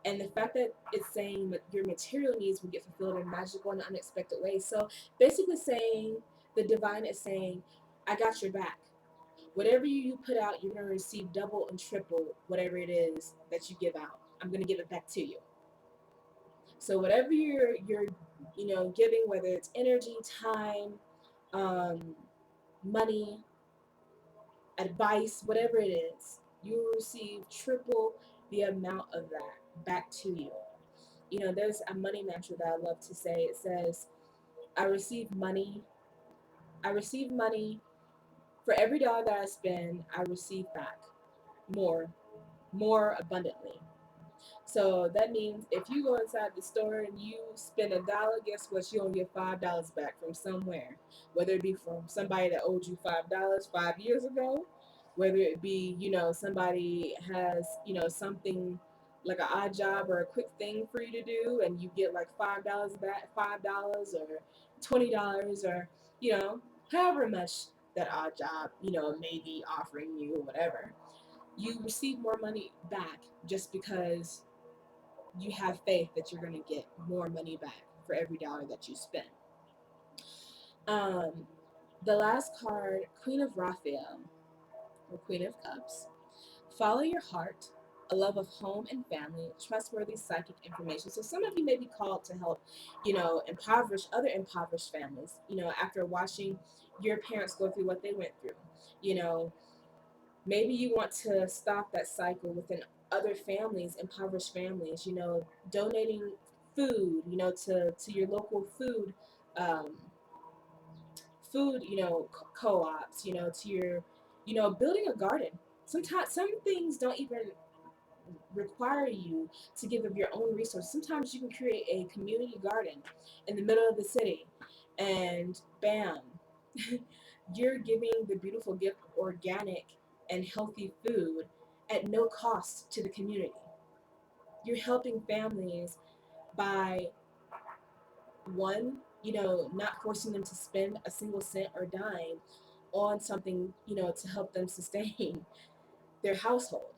[SPEAKER 1] and the fact that it's saying that your material needs will get fulfilled in magical and unexpected ways. So basically saying, the divine is saying, I got your back. Whatever you put out, you're going to receive double and triple whatever it is that you give out. I'm going to give it back to you. So whatever you're Giving, whether it's energy, time, um, money, advice, whatever it is, you will receive triple the amount of that back to you. There's a money mantra that I love to say. It says, I receive money. I receive money for every dollar that I spend, I receive back more, more abundantly. So that means if you go inside the store and you spend $1, guess what? You're gonna get $5 back from somewhere. Whether it be from somebody that owed you $5 5 years ago, whether it be, somebody has, something like an odd job or a quick thing for you to do and you get like $5 back, $5 or $20 or, however much that odd job, may be offering you or whatever. You receive more money back just because you have faith that you're going to get more money back for every dollar that you spend. Um, the last card, Queen of Raphael, or Queen of Cups. Follow your heart, a love of home and family, trustworthy psychic information. So some of you may be called to help, other impoverished families, after watching your parents go through what they went through. You know, Maybe you want to stop that cycle within other families, impoverished families, donating food, to your local um, food, co-ops, to your, building a garden. Sometimes some things don't even require you to give of your own resources. Sometimes you can create a community garden in the middle of the city, and bam, you're giving the beautiful gift of organic and healthy food at no cost to the community. You're helping families by one, not forcing them to spend a single cent or dime on something, to help them sustain their household.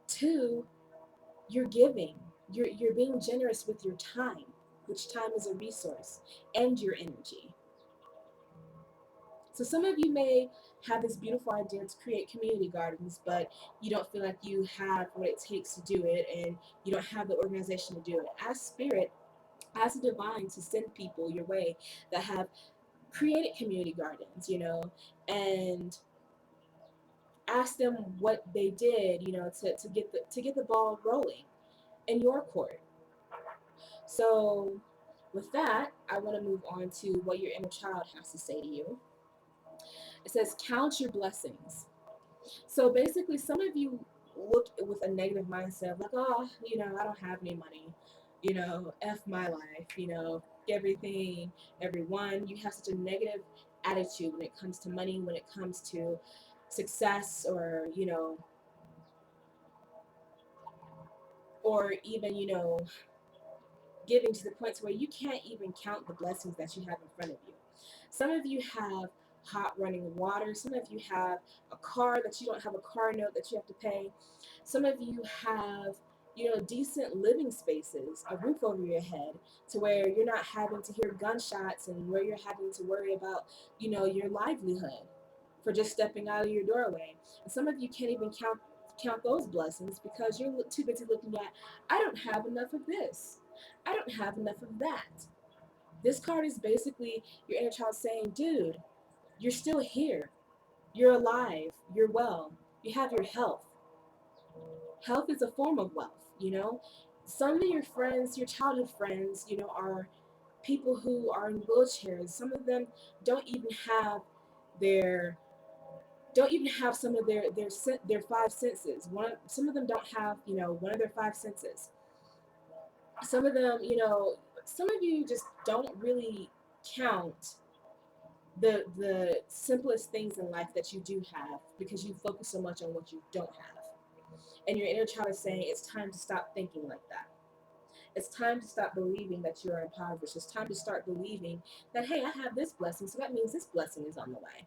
[SPEAKER 1] Two, you're giving. You're being generous with your time, which time is a resource, and your energy. So some of you may have this beautiful idea to create community gardens, but you don't feel like you have what it takes to do it, and you don't have the organization to do it. Ask Spirit, ask the divine to send people your way that have created community gardens, and ask them what they did, to get the ball rolling in your court. So with that, I want to move on to what your inner child has to say to you. It says, count your blessings. So basically, some of you look with a negative mindset, like, oh, I don't have any money, F my life, everything, everyone. You have such a negative attitude when it comes to money, when it comes to success, or even, giving to the point to where you can't even count the blessings that you have in front of you. Some of you have hot running water. Some of you have a car that you don't have a car note that you have to pay. Some of you have, decent living spaces, a roof over your head, to where you're not having to hear gunshots and where you're having to worry about, your livelihood for just stepping out of your doorway. And some of you can't even count those blessings because you're too busy looking at, I don't have enough of this. I don't have enough of that. This card is basically your inner child saying, dude, you're still here. You're alive. You're well. You have your health. Health is a form of wealth. Some of your friends, your childhood friends, are people who are in wheelchairs. Some of them don't even have their some of their five senses. Some of them don't have, one of their five senses. Some of them, some of you just don't really count the simplest things in life that you do have because you focus so much on what you don't have. And your inner child is saying it's time to stop thinking like that. It's time to stop believing that you're impoverished. It's time to start believing that, hey, I have this blessing, so that means this blessing is on the way.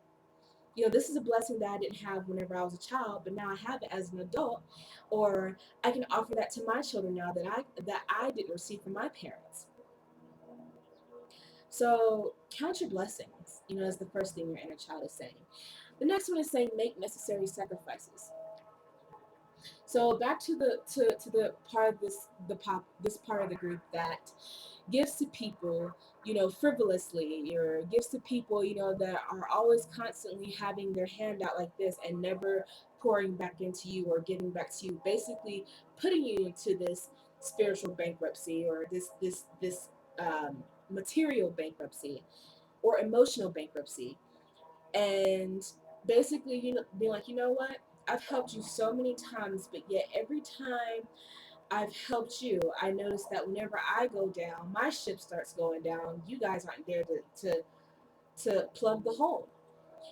[SPEAKER 1] This is a blessing that I didn't have whenever I was a child, but now I have it as an adult, or I can offer that to my children now that I didn't receive from my parents. So count your blessings, is the first thing your inner child is saying. The next one is saying make necessary sacrifices. So back to the part of this part of the group that gives to people, frivolously, or gives to people, that are always constantly having their hand out like this and never pouring back into you or giving back to you, basically putting you into this spiritual bankruptcy, or this material bankruptcy or emotional bankruptcy. And basically, being like, what, I've helped you so many times, but yet every time I've helped you, I notice that whenever I go down, my ship starts going down. You guys aren't there to plug the hole.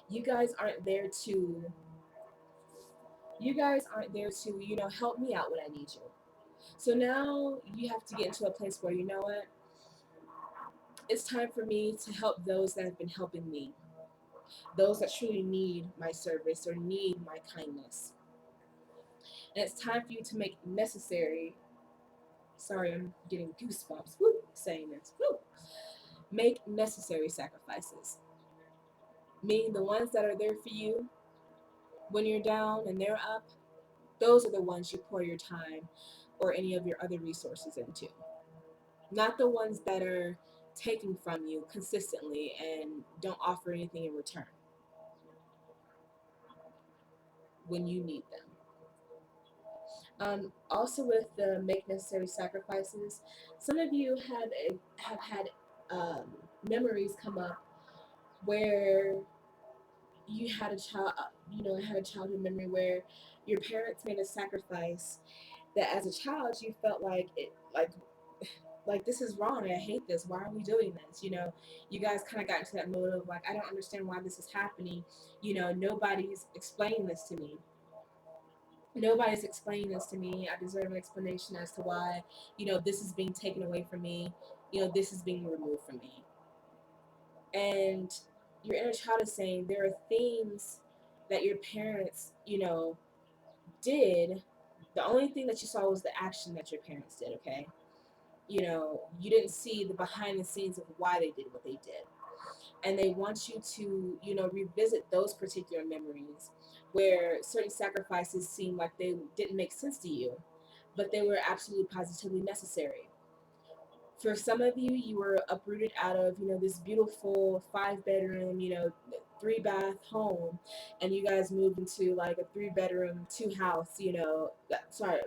[SPEAKER 1] You guys aren't there to help me out when I need you. So now you have to get into a place where, what, it's time for me to help those that have been helping me, those that truly need my service or need my kindness. And it's time for you to make necessary, sorry, I'm getting goosebumps, woo, saying this, woo, make necessary sacrifices. Meaning the ones that are there for you when you're down and they're up, those are the ones you pour your time or any of your other resources into. Not the ones that are taking from you consistently and don't offer anything in return when you need them. Also, with the make necessary sacrifices, some of you have had um, memories come up where you had a child, had a childhood memory where your parents made a sacrifice that, as a child, you felt like it, like this is wrong and I hate this. Why are we doing this? You guys kind of got into that mode of like, I don't understand why this is happening. Nobody's explaining this to me. Nobody's explaining this to me. I deserve an explanation as to why, this is being taken away from me. This is being removed from me. And your inner child is saying there are things that your parents, did. The only thing that you saw was the action that your parents did, okay? You didn't see the behind the scenes of why they did what they did. And they want you to, revisit those particular memories where certain sacrifices seem like they didn't make sense to you, but they were absolutely positively necessary. For some of you, you were uprooted out of, this beautiful 5 bedroom, 3 bath home, and you guys moved into like a 3 bedroom, two house, sorry,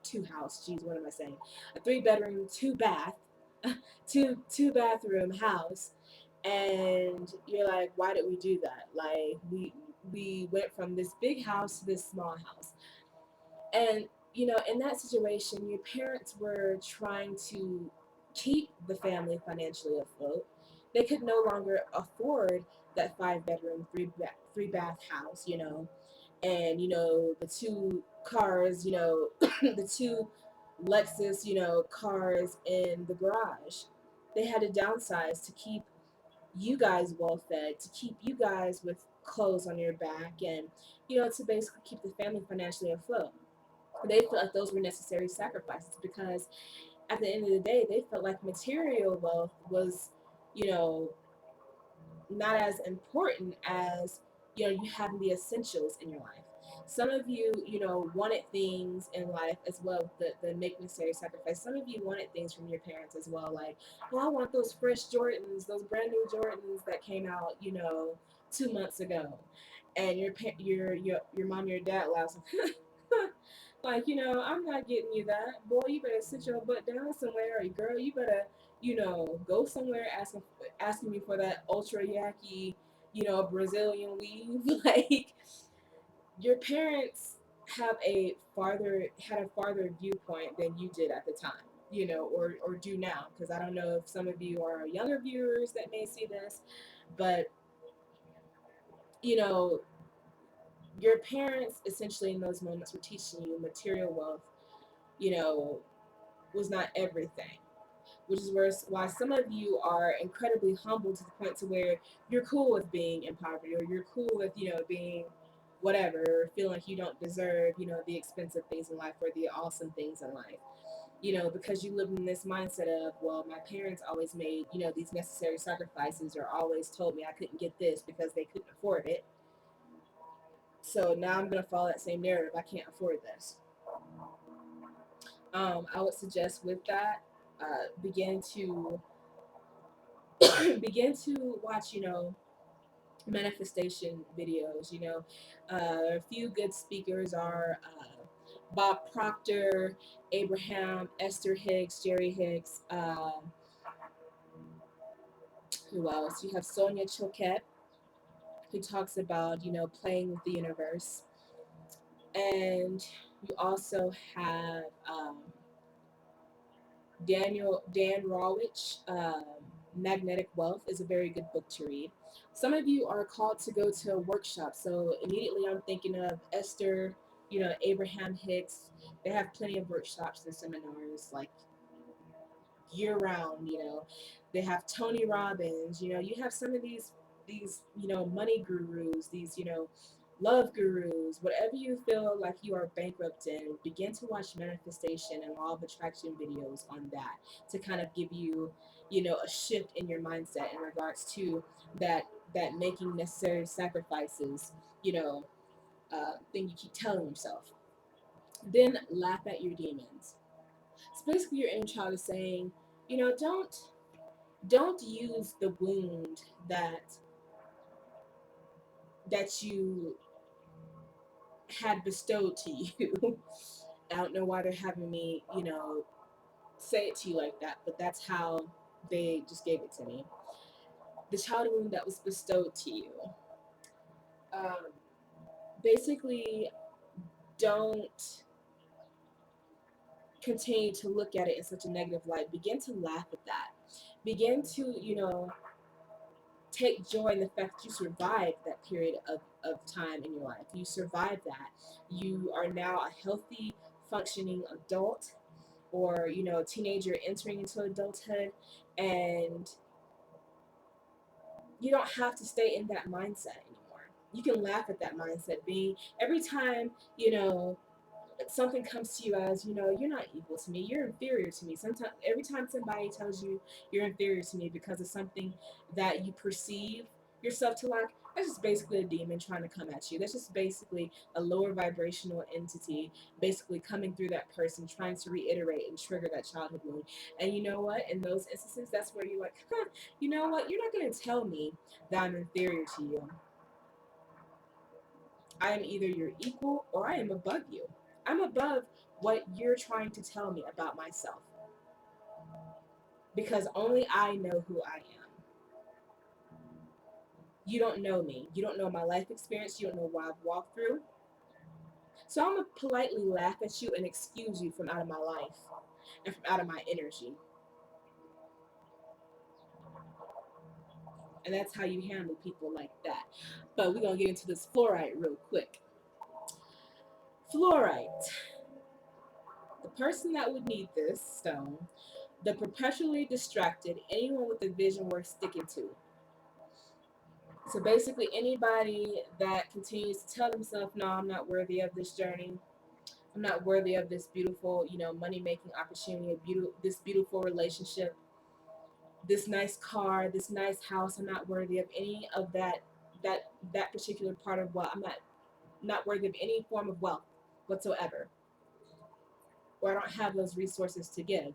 [SPEAKER 1] two house. Jeez, what am I saying? A 3 bedroom, two bath, two bathroom house, and you're like, why did we do that? Like we went from this big house to this small house. And, in that situation, your parents were trying to keep the family financially afloat. They could no longer afford that 5 bedroom, three bath house, and, the two cars, the two Lexus, cars in the garage. They had to downsize to keep you guys well fed, to keep you guys with clothes on your back, and, to basically keep the family financially afloat. They felt like those were necessary sacrifices because at the end of the day, they felt like material wealth was, you know, not as important as, you having the essentials in your life. Some of you, wanted things in life as well, the make necessary sacrifice. Some of you wanted things from your parents as well, like, well, I want those fresh Jordans, those brand new Jordans that came out, 2 months ago. And your mom, your dad laughs, like, I'm not getting you that. Boy, you better sit your butt down somewhere, or girl, you better, go somewhere asking me for that ultra yaki, Brazilian weave. Like, your parents had a farther viewpoint than you did at the time, or do now. Because I don't know if some of you are younger viewers that may see this, but you know, your parents essentially in those moments were teaching you material wealth, you know, was not everything, which is why some of you are incredibly humble to the point to where you're cool with being in poverty, or you're cool with, being whatever, or feeling like you don't deserve, the expensive things in life or the awesome things in life. Because you live in this mindset of, well, my parents always made, these necessary sacrifices, or always told me I couldn't get this because they couldn't afford it. So now I'm gonna follow that same narrative. I can't afford this. I would suggest with that, begin to begin to watch, manifestation videos. A few good speakers are Bob Proctor, Abraham, Esther Hicks, Jerry Hicks. Who else? You have Sonia Choquette, who talks about playing with the universe, and you also have Dan Rawich. Magnetic Wealth is a very good book to read. Some of you are called to go to a workshop, so immediately I'm thinking of Esther, Abraham Hicks. They have plenty of workshops and seminars like year round. They have Tony Robbins. You have some of these money gurus, these love gurus. Whatever you feel like you are bankrupt in, begin to watch manifestation and law of attraction videos on that to kind of give you a shift in your mindset in regards to that making necessary sacrifices thing you keep telling yourself. Then laugh at your demons. So basically your inner child is saying, don't use the wound that you had bestowed to you. I don't know why they're having me, say it to you like that, but that's how they just gave it to me. The child wound that was bestowed to you. Um, Basically, don't continue to look at it in such a negative light. Begin to laugh at that. Begin to, take joy in the fact that you survived that period of time in your life. You survived that. You are now a healthy, functioning adult, or a teenager entering into adulthood, and you don't have to stay in that mindset anymore. You can laugh at that mindset, being every time something comes to you as you're not equal to me, you're inferior to me. Sometimes every time somebody tells you you're inferior to me because of something that you perceive yourself to lack, that's just basically a demon trying to come at you. That's just basically a lower vibrational entity basically coming through that person, trying to reiterate and trigger that childhood wound. And you know what, in those instances, that's where you're like, you know what, you're not going to tell me that I'm inferior to you. I am either your equal or I am above you. I'm above what you're trying to tell me about myself, because only I know who I am. You don't know me. You don't know my life experience. You don't know what I've walked through. So I'm going to politely laugh at you and excuse you from out of my life and from out of my energy. And that's how you handle people like that. But we're going to get into this fluorite real quick. Fluorite. The person that would need this stone, the perpetually distracted, anyone with a vision worth sticking to. So basically, anybody that continues to tell themselves, no, I'm not worthy of this journey. I'm not worthy of this beautiful, money making opportunity, this beautiful relationship, this nice car, this nice house. I'm not worthy of any of that that particular part of wealth. I'm not worthy of any form of wealth whatsoever, or I don't have those resources to give.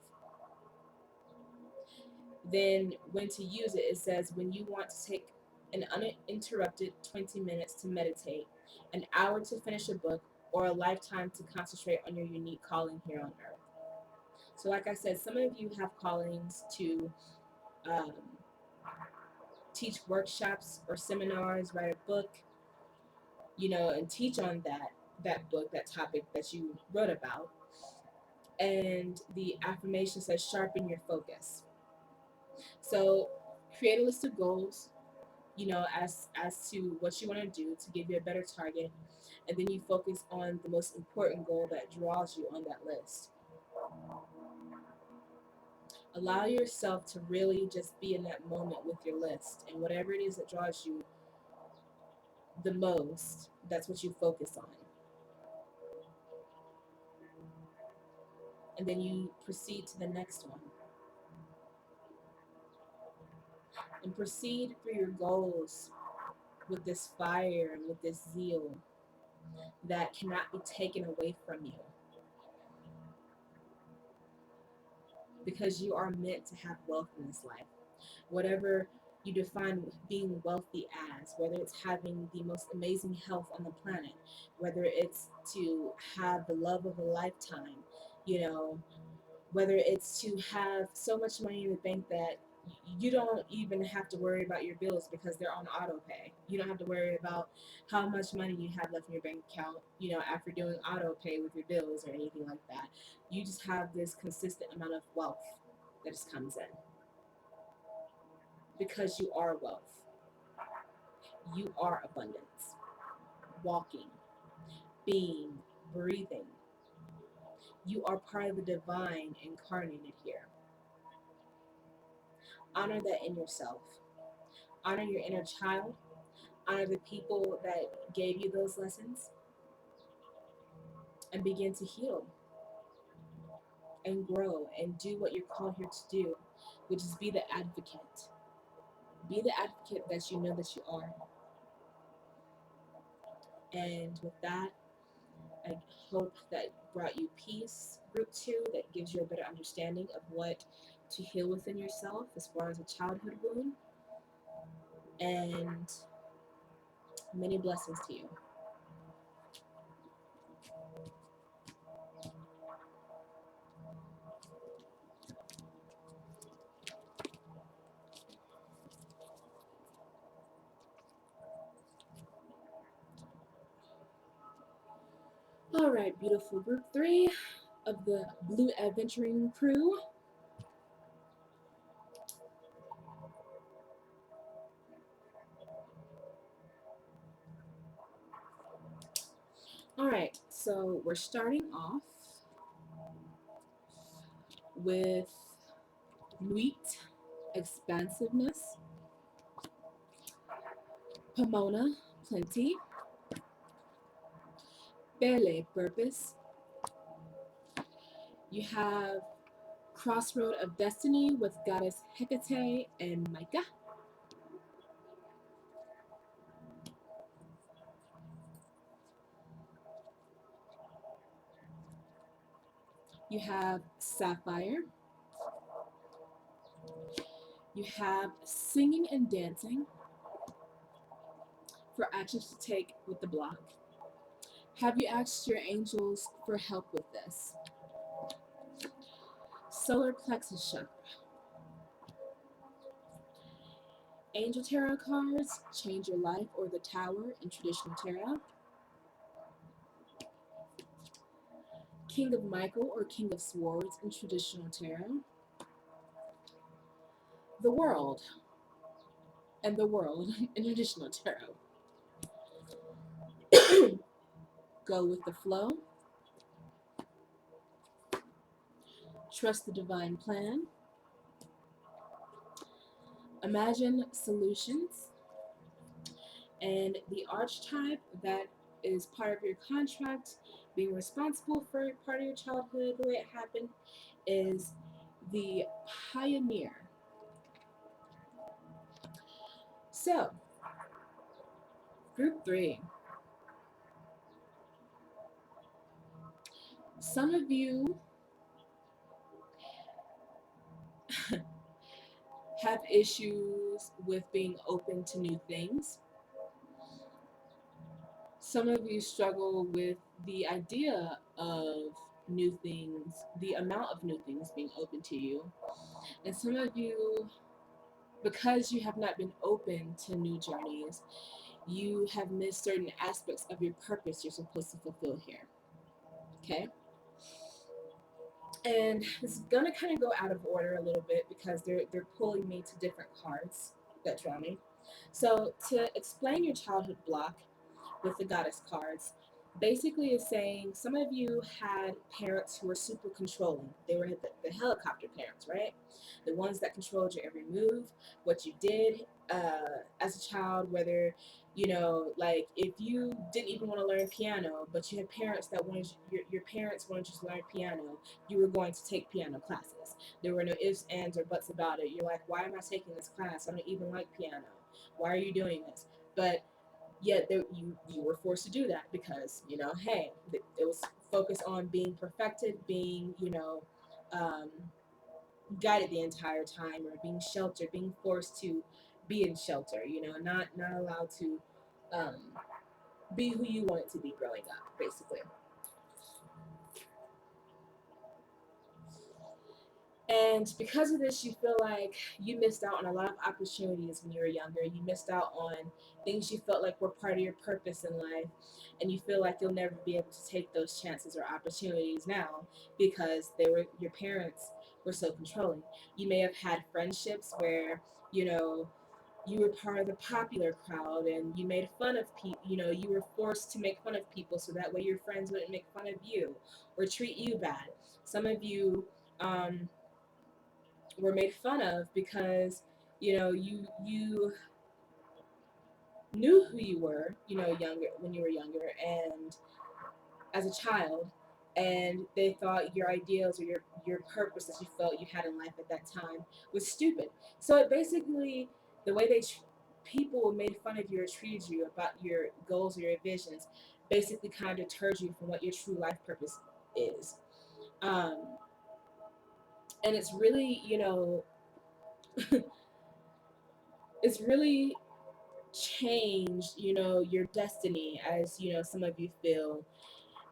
[SPEAKER 1] Then when to use it, it says when you want to take an uninterrupted 20 minutes to meditate, an hour to finish a book, or a lifetime to concentrate on your unique calling here on earth. So, like I said, some of you have callings to um, teach workshops or seminars, write a book, and teach on that book, that topic that you wrote about. And the affirmation says sharpen your focus. So, create a list of goals, as to what you want to do to give you a better target, and then you focus on the most important goal that draws you on that list. Allow yourself to really just be in that moment with your list, and whatever it is that draws you the most, that's what you focus on. And then you proceed to the next one, and proceed through your goals with this fire and with this zeal. that cannot be taken away from you because you are meant to have wealth in this life. Whatever you define being wealthy as, whether it's having the most amazing health on the planet, whether it's to have the love of a lifetime, you know, whether it's to have so much money in the bank that you don't even have to worry about your bills because they're on auto pay. You don't have to worry about how much money you have left in your bank account, you know, after doing auto pay with your bills or anything like that. You just have this consistent amount of wealth that just comes in because you are wealth. You are abundance. Walking, being, breathing. You are part of the divine incarnated here. Honor that in yourself. Honor your inner child. Honor the people that gave you those lessons and begin to heal and grow and do what you're called here to do, which is be the advocate. Be the advocate that you know that you are. And with that, I hope that brought you peace, group two, that gives you a better understanding of what to heal within yourself as far as a childhood wound. And many blessings to you. All right, beautiful group three of the Blue Adventuring crew. All right, so we're starting off with Nuit, expansiveness, Pomona, plenty, Bele, purpose. You have Crossroad of Destiny with Goddess Hecate and Micah. You have Sapphire. You have Singing and Dancing for actions to take with the block. Have you asked your angels for help with this? Solar Plexus Chakra. Angel Tarot cards, Change Your Life or the Tower in traditional tarot. King of Michael or King of Swords in traditional tarot. The World and the World in traditional tarot. Go with the flow. Trust the divine plan. Imagine solutions. And the archetype that is part of your contract, being responsible for part of your childhood, the way it happened, is the pioneer. So, group three. Some of you have issues with being open to new things. Some of you struggle with the idea of new things, the amount of new things being open to you. And some of you, because you have not been open to new journeys, you have missed certain aspects of your purpose you're supposed to fulfill here. Okay? And it's gonna kind of go out of order a little bit because they're pulling me to different cards that draw me. So to explain your childhood block with the goddess cards, basically is saying some of you had parents who were super controlling. They were the helicopter parents, right? The ones that controlled your every move, what you did as a child, whether you know, like if you didn't even want to learn piano, but you had parents that wanted your parents wanted you to learn piano, you were going to take piano classes. There were no ifs, ands, or buts about it. You're like, why am I taking this class? I don't even like piano. Why are you doing this? But yet you were forced to do that because, hey, it was focused on being perfected, being, um, guided the entire time, or being sheltered, being forced to be in shelter, not allowed to um, be who you wanted to be growing up, basically. And because of this, you feel like you missed out on a lot of opportunities when you were younger. You missed out on things you felt like were part of your purpose in life. And you feel like you'll never be able to take those chances or opportunities now because your parents were so controlling. You may have had friendships where, you know, you were part of the popular crowd and you made fun of people. You were forced to make fun of people so that way your friends wouldn't make fun of you or treat you bad. Some of you, were made fun of because, you knew who you were, younger, when you were younger and as a child, and they thought your ideals or your purpose that you felt you had in life at that time was stupid. So it basically, the way people made fun of you or treated you about your goals or your visions basically kind of deters you from what your true life purpose is. um, and it's really, it's really changed, your destiny, as some of you feel.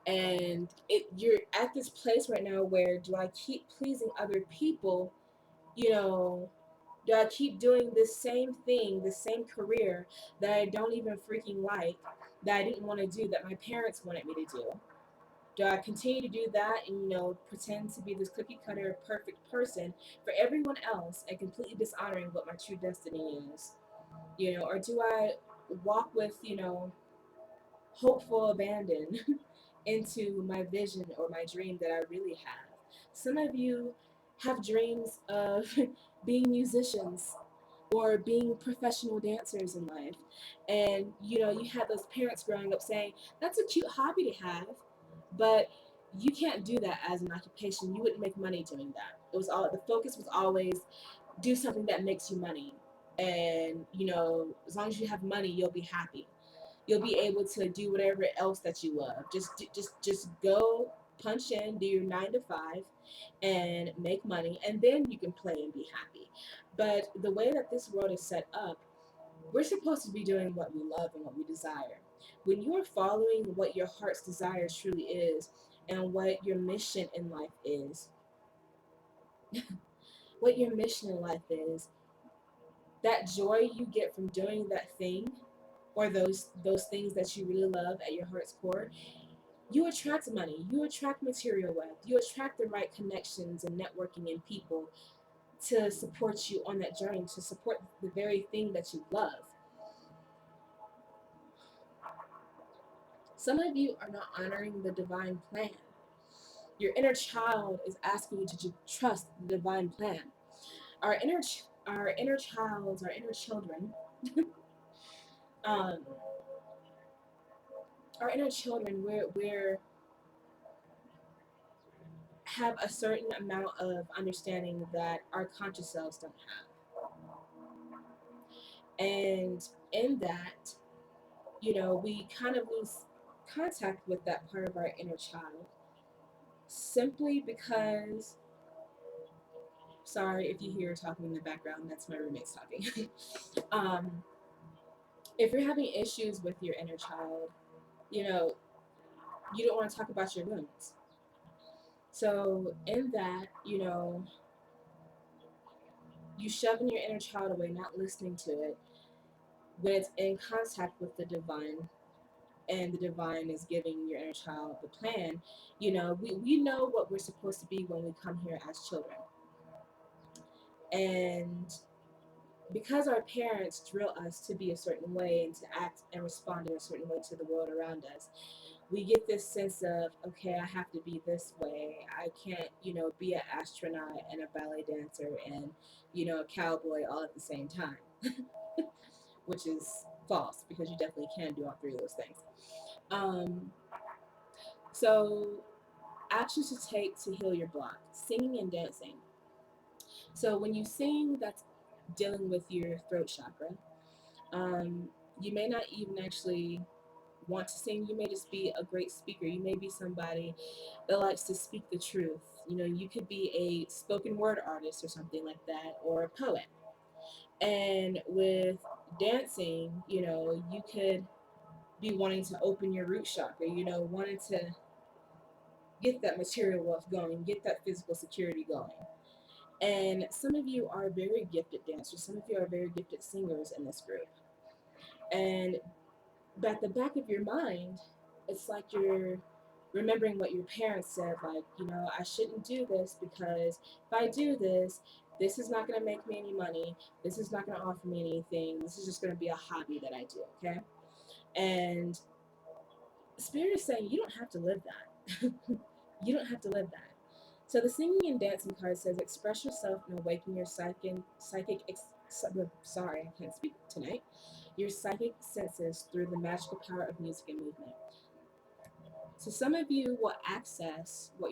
[SPEAKER 1] And you're at this place right now where, do I keep pleasing other people? you know do I keep doing this same thing, the same career that I don't even freaking like, that I didn't want to do, that my parents wanted me to do? Do I continue to do that and, pretend to be this cookie cutter perfect person for everyone else and completely dishonoring what my true destiny is? Or do I walk with, hopeful abandon into my vision or my dream that I really have? Some of you have dreams of being musicians or being professional dancers in life. And, you had those parents growing up saying, that's a cute hobby to have, but you can't do that as an occupation. You wouldn't make money doing that. The focus was always, do something that makes you money. And, as long as you have money, you'll be happy. You'll be able to do whatever else that you love. Just go punch in, do your 9 to 5, and make money, and then you can play and be happy. But the way that this world is set up, we're supposed to be doing what we love and what we desire. When you are following what your heart's desire truly is, and what your mission in life is, that joy you get from doing that thing, or those things that you really love at your heart's core, you attract money, you attract material wealth, you attract the right connections and networking and people to support you on that journey, to support the very thing that you love. Some of you are not honoring the divine plan. Your inner child is asking you to trust the divine plan. Our inner childs, our inner children, um, our inner children, we're have a certain amount of understanding that our conscious selves don't have. And in that, we kind of lose contact with that part of our inner child simply because, sorry if you hear talking in the background, that's my roommates talking. um, if you're having issues with your inner child, you know, you don't want to talk about your wounds. So in that, you shoving your inner child away, not listening to it, when it's in contact with the divine, and the divine is giving your inner child the plan. We know what we're supposed to be when we come here as children. And because our parents drill us to be a certain way and to act and respond in a certain way to the world around us, we get this sense of, okay, I have to be this way. I can't, be an astronaut and a ballet dancer and, a cowboy all at the same time, which is false because you definitely can do all three of those things. Um, so, actions to take to heal your block: singing and dancing. So, when you sing, that's dealing with your throat chakra. Um, You may not even actually want to sing. You may just be a great speaker. You may be somebody that likes to speak the truth. You know, you could be a spoken word artist or something like that, or a poet. And with dancing, you know, you could be wanting to open your root chakra, you know, wanting to get that material wealth going, get that physical security going. And some of you are very gifted dancers, some of you are very gifted singers in this group. And at the back of your mind, it's like you're remembering what your parents said, like, you know, I shouldn't do this because if I do this, this is not going to make me any money. This is not going to offer me anything. This is just going to be a hobby that I do, okay? And Spirit is saying you don't have to live that. You don't have to live that. So the singing and dancing card says express yourself and awaken your sorry, I can't speak tonight. Your psychic senses through the magical power of music and movement. So some of you will access what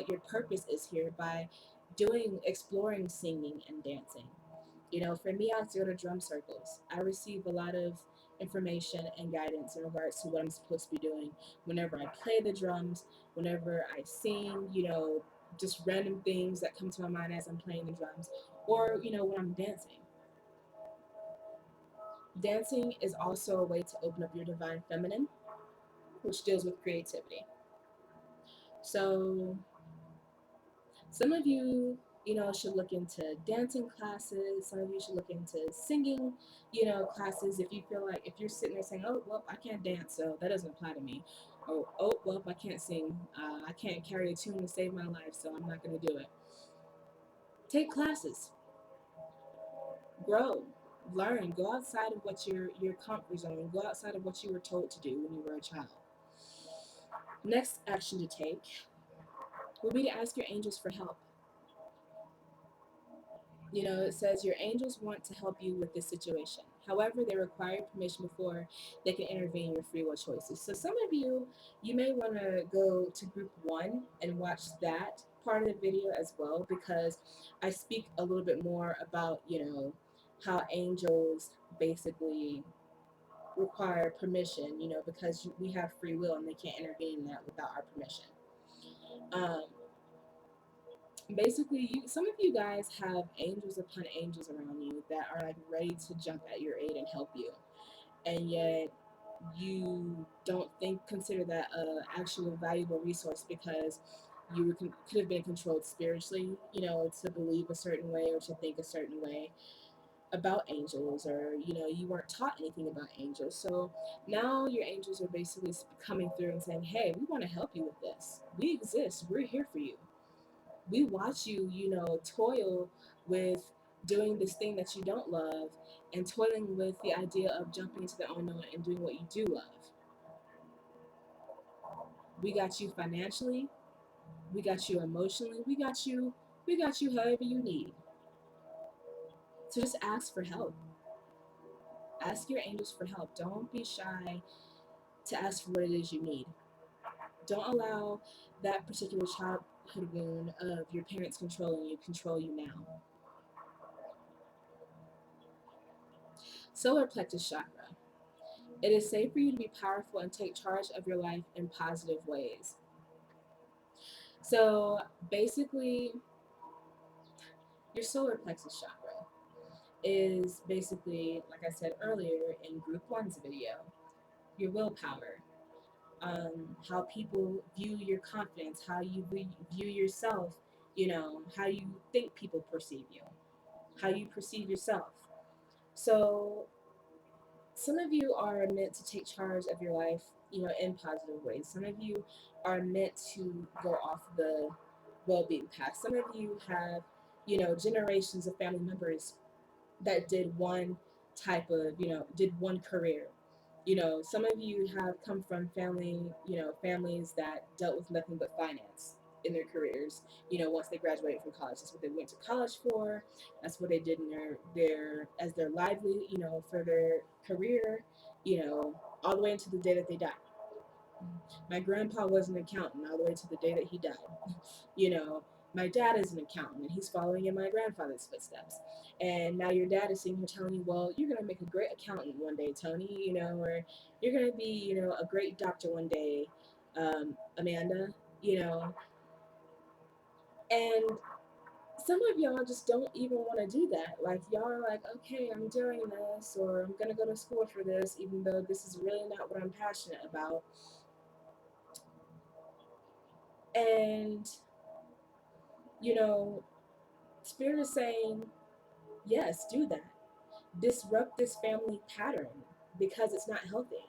[SPEAKER 1] your purpose is here by doing exploring singing and dancing. You know, for me, I go to drum circles. I receive a lot of information and guidance in regards to what I'm supposed to be doing whenever I play the drums, whenever I sing, you know, just random things that come to my mind as I'm playing the drums, or, you know, when I'm dancing. Dancing is also a way to open up your divine feminine, which deals with creativity. So some of you, you know, should look into dancing classes. Some of you should look into singing, you know, classes. If you feel like if you're sitting there saying, "Oh, well, I can't dance, so that doesn't apply to me," oh, well, I can't sing. I can't carry a tune to save my life, so I'm not going to do it." Take classes, grow, learn, go outside of what your comfort zone, go outside of what you were told to do when you were a child. Next action to take will be to ask your angels for help. You know, it says your angels want to help you with this situation. However, they require permission before they can intervene in your free will choices. So some of you, you may want to go to group one and watch that part of the video as well, because I speak a little bit more about, you know, how angels basically require permission, you know, because we have free will and they can't intervene in that without our permission. Um, Basically, some of you guys have angels upon angels around you that are like ready to jump at your aid and help you, and yet you don't consider that a actual valuable resource because you could have been controlled spiritually, you know, to believe a certain way or to think a certain way about angels, or you know, you weren't taught anything about angels. So now your angels are basically coming through and saying, hey, we want to help you with this. We exist, we're here for you. We watch you, you know, toil with doing this thing that you don't love and toiling with the idea of jumping into the unknown and doing what you do love. We got you financially, we got you emotionally, we got you however you need. So just ask for help. Ask your angels for help. Don't be shy to ask for what it is you need. Don't allow that particular childhood wound of your parents controlling you control you now. Solar plexus chakra. It is safe for you to be powerful and take charge of your life in positive ways. So basically, your solar plexus chakra is basically, like I said earlier in group one's video, your willpower, how people view your confidence, how you view yourself, you know, how you think people perceive you, how you perceive yourself. So some of you are meant to take charge of your life, you know, in positive ways. Some of you are meant to go off the well-being path. Some of you have, you know, generations of family members that did one type of, you know, did one career. You know, some of you have come from families that dealt with nothing but finance in their careers. You know, once they graduated from college, that's what they went to college for. That's what they did in their as their lively, you know, for their career. You know, all the way into the day that they died. My grandpa was an accountant all the way to the day that he died. You know, My dad is an accountant and he's following in my grandfather's footsteps. And now your dad is sitting here telling you, well, you're going to make a great accountant one day, Tony, or you're going to be, a great doctor one day, Amanda, you know. And some of y'all just don't even want to do that. Like, y'all are like, okay, I'm doing this, or I'm going to go to school for this, even though this is really not what I'm passionate about. And, you know, Spirit is saying, yes, do that. Disrupt this family pattern because it's not healthy.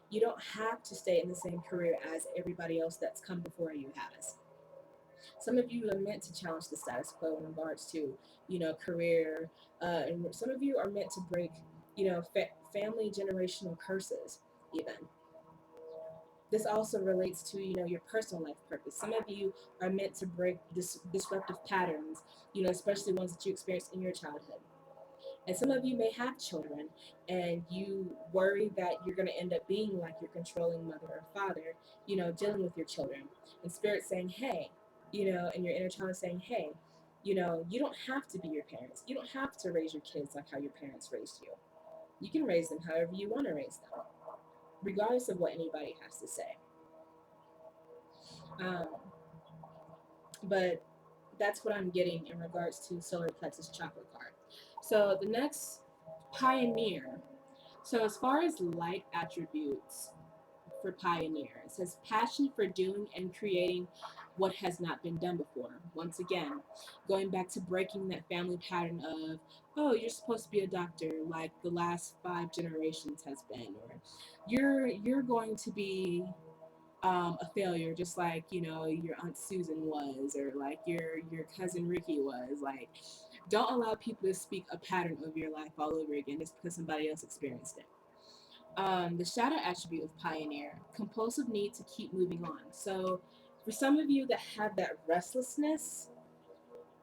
[SPEAKER 1] You don't have to stay in the same career as everybody else that's come before you has. Some of you are meant to challenge the status quo in regards to, career, and some of you are meant to break, family generational curses, even. This also relates to, your personal life purpose. Some of you are meant to break disruptive patterns, especially ones that you experienced in your childhood. And some of you may have children and you worry that you're going to end up being like your controlling mother or father, dealing with your children. And Spirit saying, hey, and your inner child is saying, hey, you don't have to be your parents. You don't have to raise your kids like how your parents raised you. You can raise them however you want to raise them, regardless of what anybody has to say. Um, but that's what I'm getting in regards to solar plexus chakra card. So the next, pioneer. So as far as light attributes for pioneer, it says passion for doing and creating what has not been done before. Once again, going back to breaking that family pattern of, oh, you're supposed to be a doctor like the last 5 generations has been, or you're going to be a failure, just like your aunt Susan was, or like your cousin Ricky was. Like, don't allow people to speak a pattern of your life all over again just because somebody else experienced it. The shadow attribute of pioneer, compulsive need to keep moving on. So, for some of you that have that restlessness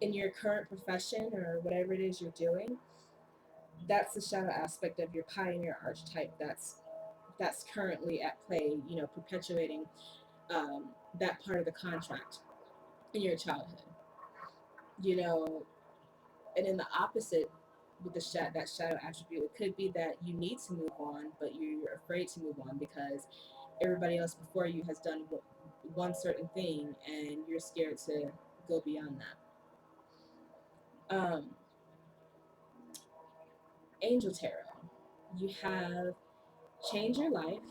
[SPEAKER 1] in your current profession or whatever it is you're doing, that's the shadow aspect of your pioneer archetype. That's currently at play. Perpetuating that part of the contract in your childhood. You know, and in the opposite with that shadow attribute, it could be that you need to move on, but you're afraid to move on because everybody else before you has done one certain thing, and you're scared to go beyond that. Angel Tarot, you have Change Your Life,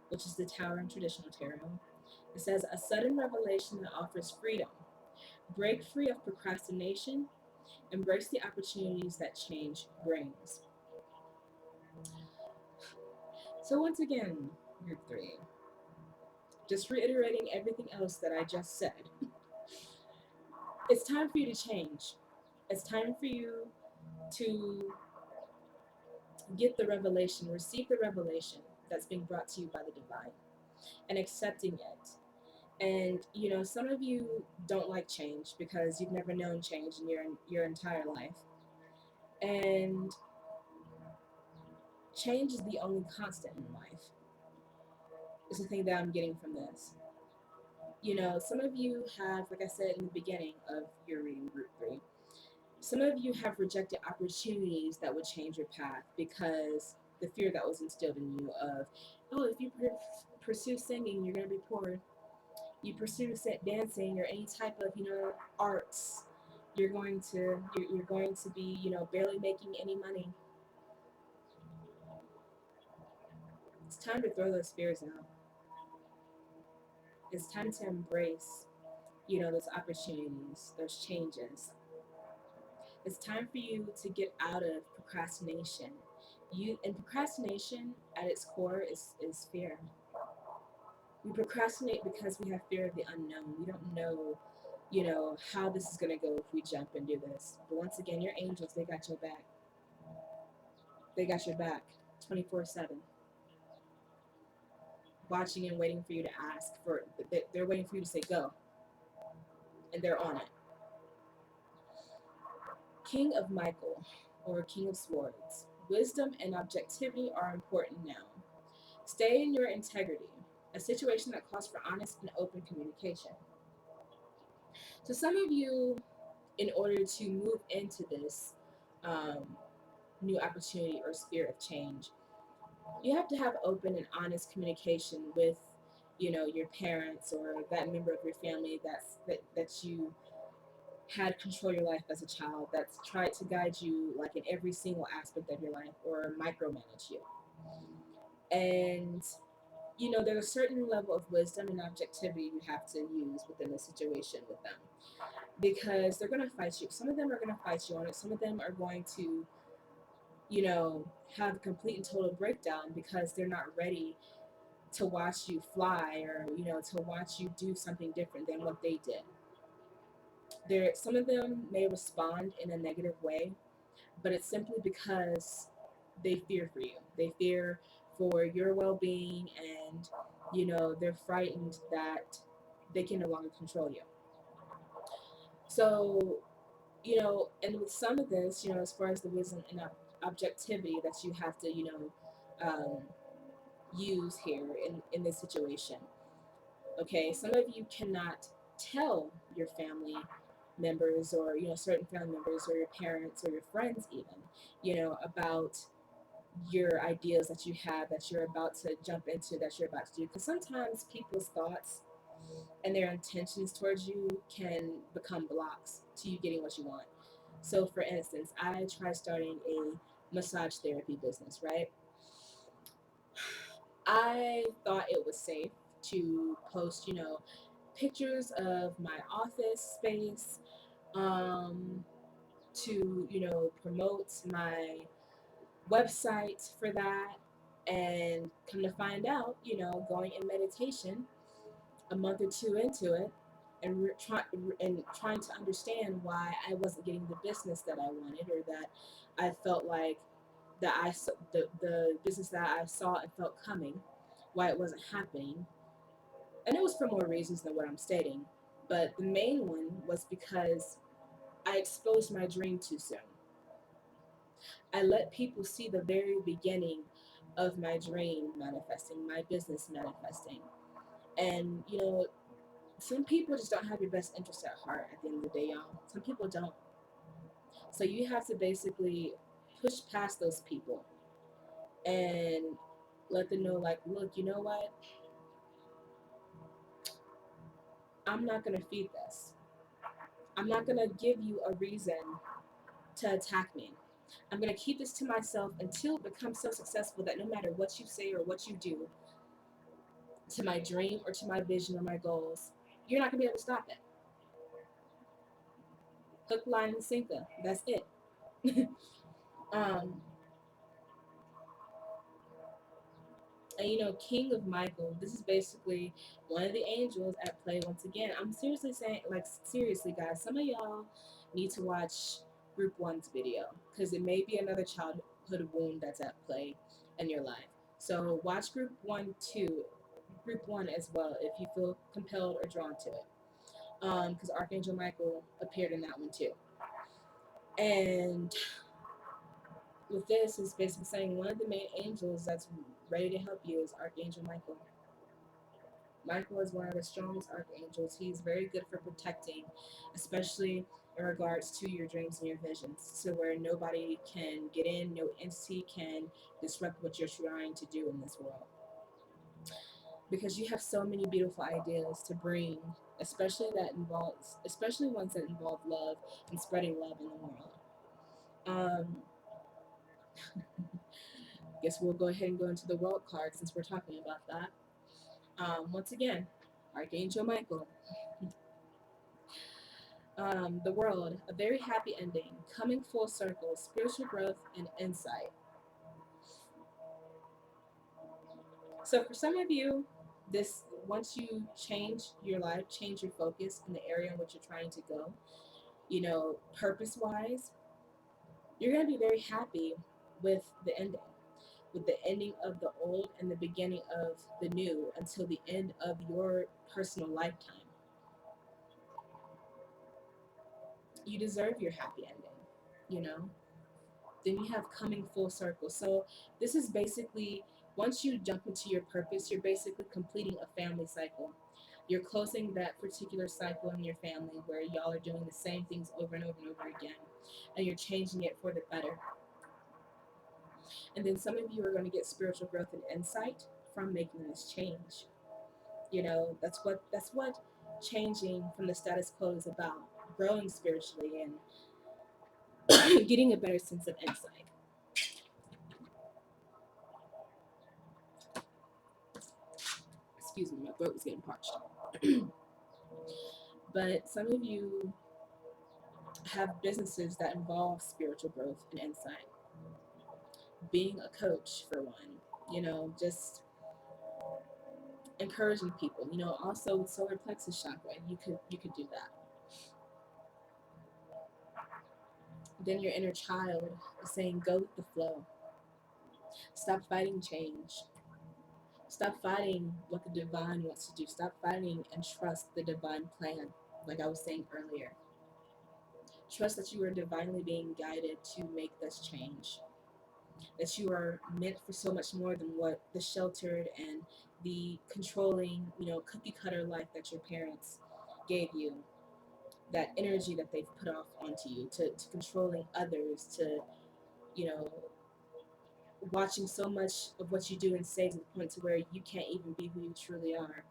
[SPEAKER 1] which is the Tower in traditional tarot. It says a sudden revelation that offers freedom. Break free of procrastination. Embrace the opportunities that change brings. So once again, group 3, just reiterating everything else that I just said. It's time for you to change. It's time for you to get the revelation, receive the revelation that's being brought to you by the divine, and accepting it. And some of you don't like change because you've never known change in your entire life. And change is the only constant in life. Is the thing that I'm getting from this. Some of you have, like I said in the beginning of your reading, group 3, some of you have rejected opportunities that would change your path because the fear that was instilled in you of, oh, if you pursue singing, you're going to be poor. You pursue dancing or any type of, arts, you're going to be, barely making any money. It's time to throw those fears out. It's time to embrace, those opportunities, those changes. It's time for you to get out of procrastination. And procrastination at its core is fear. We procrastinate because we have fear of the unknown. We don't know, how this is gonna go if we jump and do this. But once again, your angels, they got your back. They got your back 24/7. Watching and waiting for you to ask for they're waiting for you to say go. And they're on it. King of Michael, or King of Swords. Wisdom and objectivity are important now. Stay in your integrity, a situation that calls for honest and open communication. So some of you, in order to move into this um, new opportunity or spirit of change, you have to have open and honest communication with, your parents or that member of your family that you had control your life as a child, that's tried to guide you like in every single aspect of your life or micromanage you. And there's a certain level of wisdom and objectivity you have to use within the situation with them, because they're going to fight you. Some of them are going to fight you on it. Some of them are going to, have a complete and total breakdown because they're not ready to watch you fly, or to watch you do something different than what they did. Some of them may respond in a negative way, but it's simply because they fear for you. They fear for your well-being, and they're frightened that they can no longer control you. So, and with some of this, as far as the wisdom and objectivity that you have to, use here in this situation. Okay, some of you cannot tell your family members, or certain family members, or your parents, or your friends even, about your ideas that you have, that you're about to jump into, that you're about to do, because sometimes people's thoughts and their intentions towards you can become blocks to you getting what you want. So for instance, I tried starting a massage therapy business, right? I thought it was safe to post, pictures of my office space, um, to, promote my website for that. And come to find out, going in meditation a month or two into it, and trying to understand why I wasn't getting the business that I wanted, or that I felt like the business that I saw and felt coming, why it wasn't happening. And it was for more reasons than what I'm stating, but the main one was because I exposed my dream too soon. I let people see the very beginning of my dream manifesting, my business manifesting. And some people just don't have your best interest at heart at the end of the day, y'all. Some people don't. So you have to basically push past those people and let them know, like, look, you know what? I'm not going to feed this. I'm not going to give you a reason to attack me. I'm going to keep this to myself until it becomes so successful that no matter what you say or what you do to my dream or to my vision or my goals, you're not going to be able to stop it. Hook, line, and sinker. That's it. um, and King of Michael, this is basically one of the angels at play once again. I'm seriously saying, like, seriously, guys, some of y'all need to watch Group One's video, because it may be another childhood wound that's at play in your life. So watch Group One as well, if you feel compelled or drawn to it, because Archangel Michael appeared in that one too. And with this, is basically saying one of the main angels that's ready to help you is Archangel Michael. Michael is one of the strongest archangels. He's very good for protecting, especially in regards to your dreams and your visions, to where nobody can get in, no entity can disrupt what you're trying to do in this world. Because you have so many beautiful ideas to bring, especially ones that involve love and spreading love in the world. Um, guess we'll go ahead and go into the world card since we're talking about that. Once again, Archangel Michael. The world, a very happy ending, coming full circle, spiritual growth and insight. So for some of you, this once you change your life, change your focus in the area in which you're trying to go, purpose wise, you're gonna be very happy with the ending of the old and the beginning of the new until the end of your personal lifetime. You deserve your happy ending, you know? Then you have coming full circle. So this is basically, once you jump into your purpose, you're basically completing a family cycle. You're closing that particular cycle in your family where y'all are doing the same things over and over and over again, and you're changing it for the better. And then some of you are going to get spiritual growth and insight from making this change. That's what changing from the status quo is about: growing spiritually and getting a better sense of insight. Excuse me, my throat was getting parched. But some of you have businesses that involve spiritual growth and insight. Being a coach, for one, just encouraging people. Also with solar plexus chakra, you could do that. Then your inner child is saying, go with the flow. Stop fighting change. Stop fighting what the divine wants to do. Stop fighting and trust the divine plan, like I was saying earlier. Trust that you are divinely being guided to make this change. That you are meant for so much more than what the sheltered and the controlling, cookie cutter life that your parents gave you. That energy that they've put off onto you, to controlling others, to, you know, watching so much of what you do and say to the point to where you can't even be who you truly are.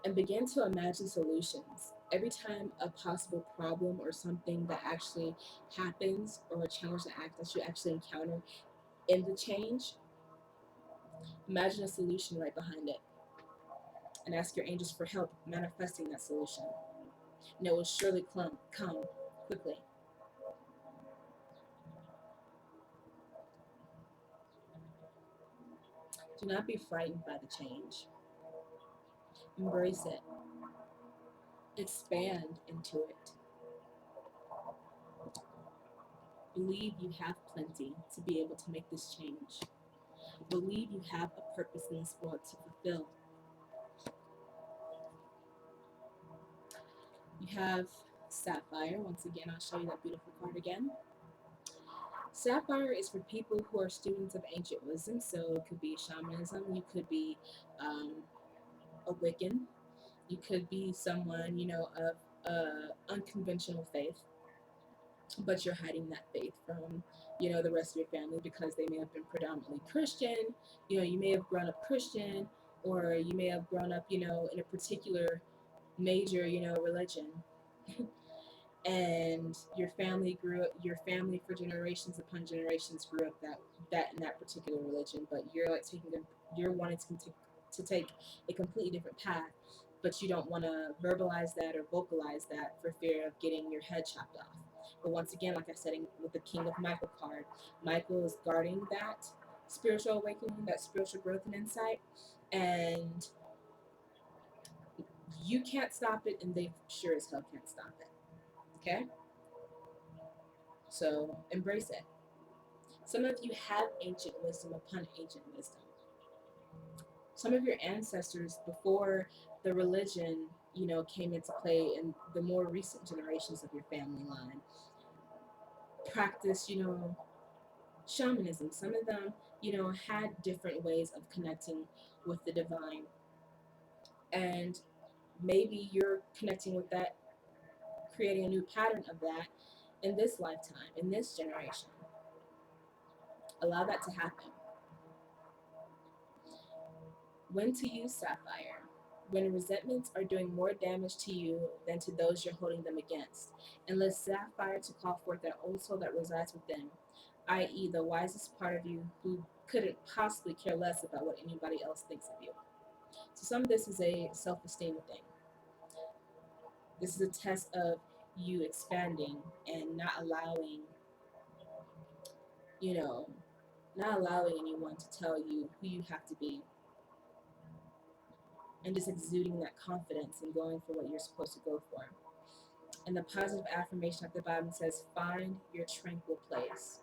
[SPEAKER 1] And begin to imagine solutions. Every time a possible problem or something that actually happens, or a challenge that you actually encounter in the change, imagine a solution right behind it and ask your angels for help manifesting that solution. And it will surely come quickly. Do not be frightened by the change. Embrace it. Expand into it. Believe you have plenty to be able to make this change. Believe you have a purpose in this world to fulfill. You have Sapphire. Once again, I'll show you that beautiful card again. Sapphire is for people who are students of ancient wisdom, so it could be shamanism, you could be um, a Wiccan, you could be someone, of unconventional faith, but you're hiding that faith from, the rest of your family because they may have been predominantly Christian. You may have grown up Christian, or you may have grown up, in a particular major, religion. And your family for generations upon generations grew up that in that particular religion, but you're like you're wanting to take a completely different path, but you don't want to verbalize that or vocalize that for fear of getting your head chopped off. But once again, like I said, with the King of Michael card, Michael is guarding that spiritual awakening, that spiritual growth and insight, and you can't stop it, and they sure as hell can't stop it. Okay, so embrace it. Some of you have ancient wisdom upon ancient wisdom. Some of your ancestors, before the religion, came into play in the more recent generations of your family line, practiced, shamanism. Some of them, had different ways of connecting with the divine. And maybe you're connecting with that, creating a new pattern of that in this lifetime, in this generation. Allow that to happen. When to use Sapphire: when resentments are doing more damage to you than to those you're holding them against. And let Sapphire to call forth that old soul that resides within, i.e., the wisest part of you who couldn't possibly care less about what anybody else thinks of you. So some of this is a self-esteem thing. This is a test of you expanding and you know, not allowing anyone to tell you who you have to be, and just exuding that confidence and going for what you're supposed to go for. And the positive affirmation at the bottom says, find your tranquil place.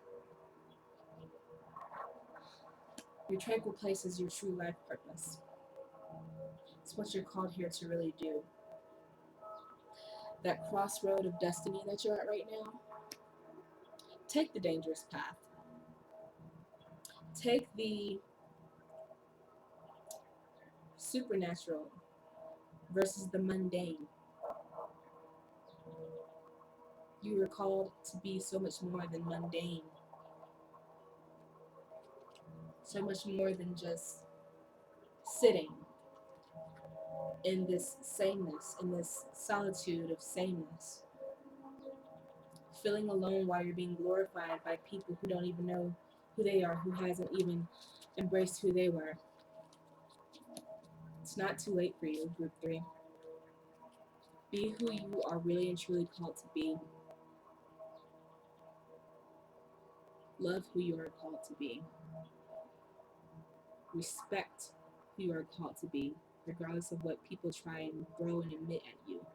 [SPEAKER 1] Your tranquil place is your true life purpose. It's what you're called here to really do. That crossroad of destiny that you're at right now, take the dangerous path. Take the supernatural, versus the mundane. You were called to be so much more than mundane, so much more than just sitting in this sameness, in this solitude of sameness, feeling alone while you're being glorified by people who don't even know who they are, who hasn't even embraced who they were. It's not too late for you, Group 3. Be who you are really and truly called to be. Love who you are called to be. Respect who you are called to be, regardless of what people try and throw and admit at you.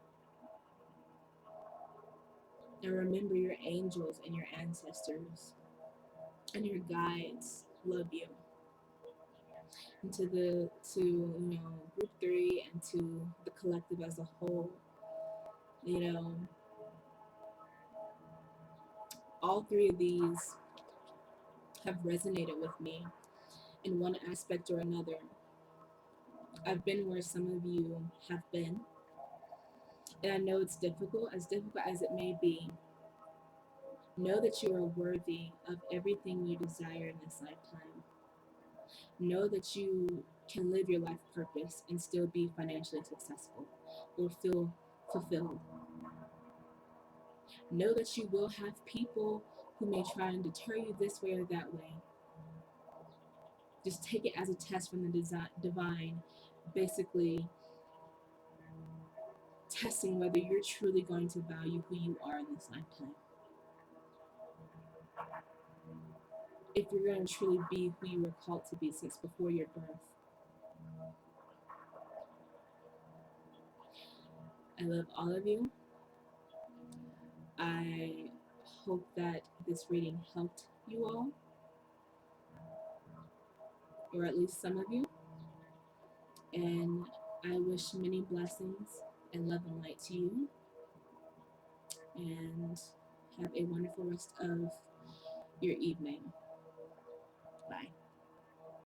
[SPEAKER 1] And remember your angels and your ancestors and your guides love you. And to Group 3 and to the collective as a whole, you know, all three of these have resonated with me in one aspect or another. I've been where some of you have been, and I know it's difficult as it may be. Know that you are worthy of everything you desire in this lifetime. Know that you can live your life purpose and still be financially successful or feel fulfilled. Know that you will have people who may try and deter you this way or that way. Just take it as a test from the divine, basically testing whether you're truly going to value who you are in this lifetime. If you're going to truly be who you were called to be since before your birth. I love all of you. I hope that this reading helped you all, or at least some of you. And I wish many blessings and love and light to you. And have a wonderful rest of your evening.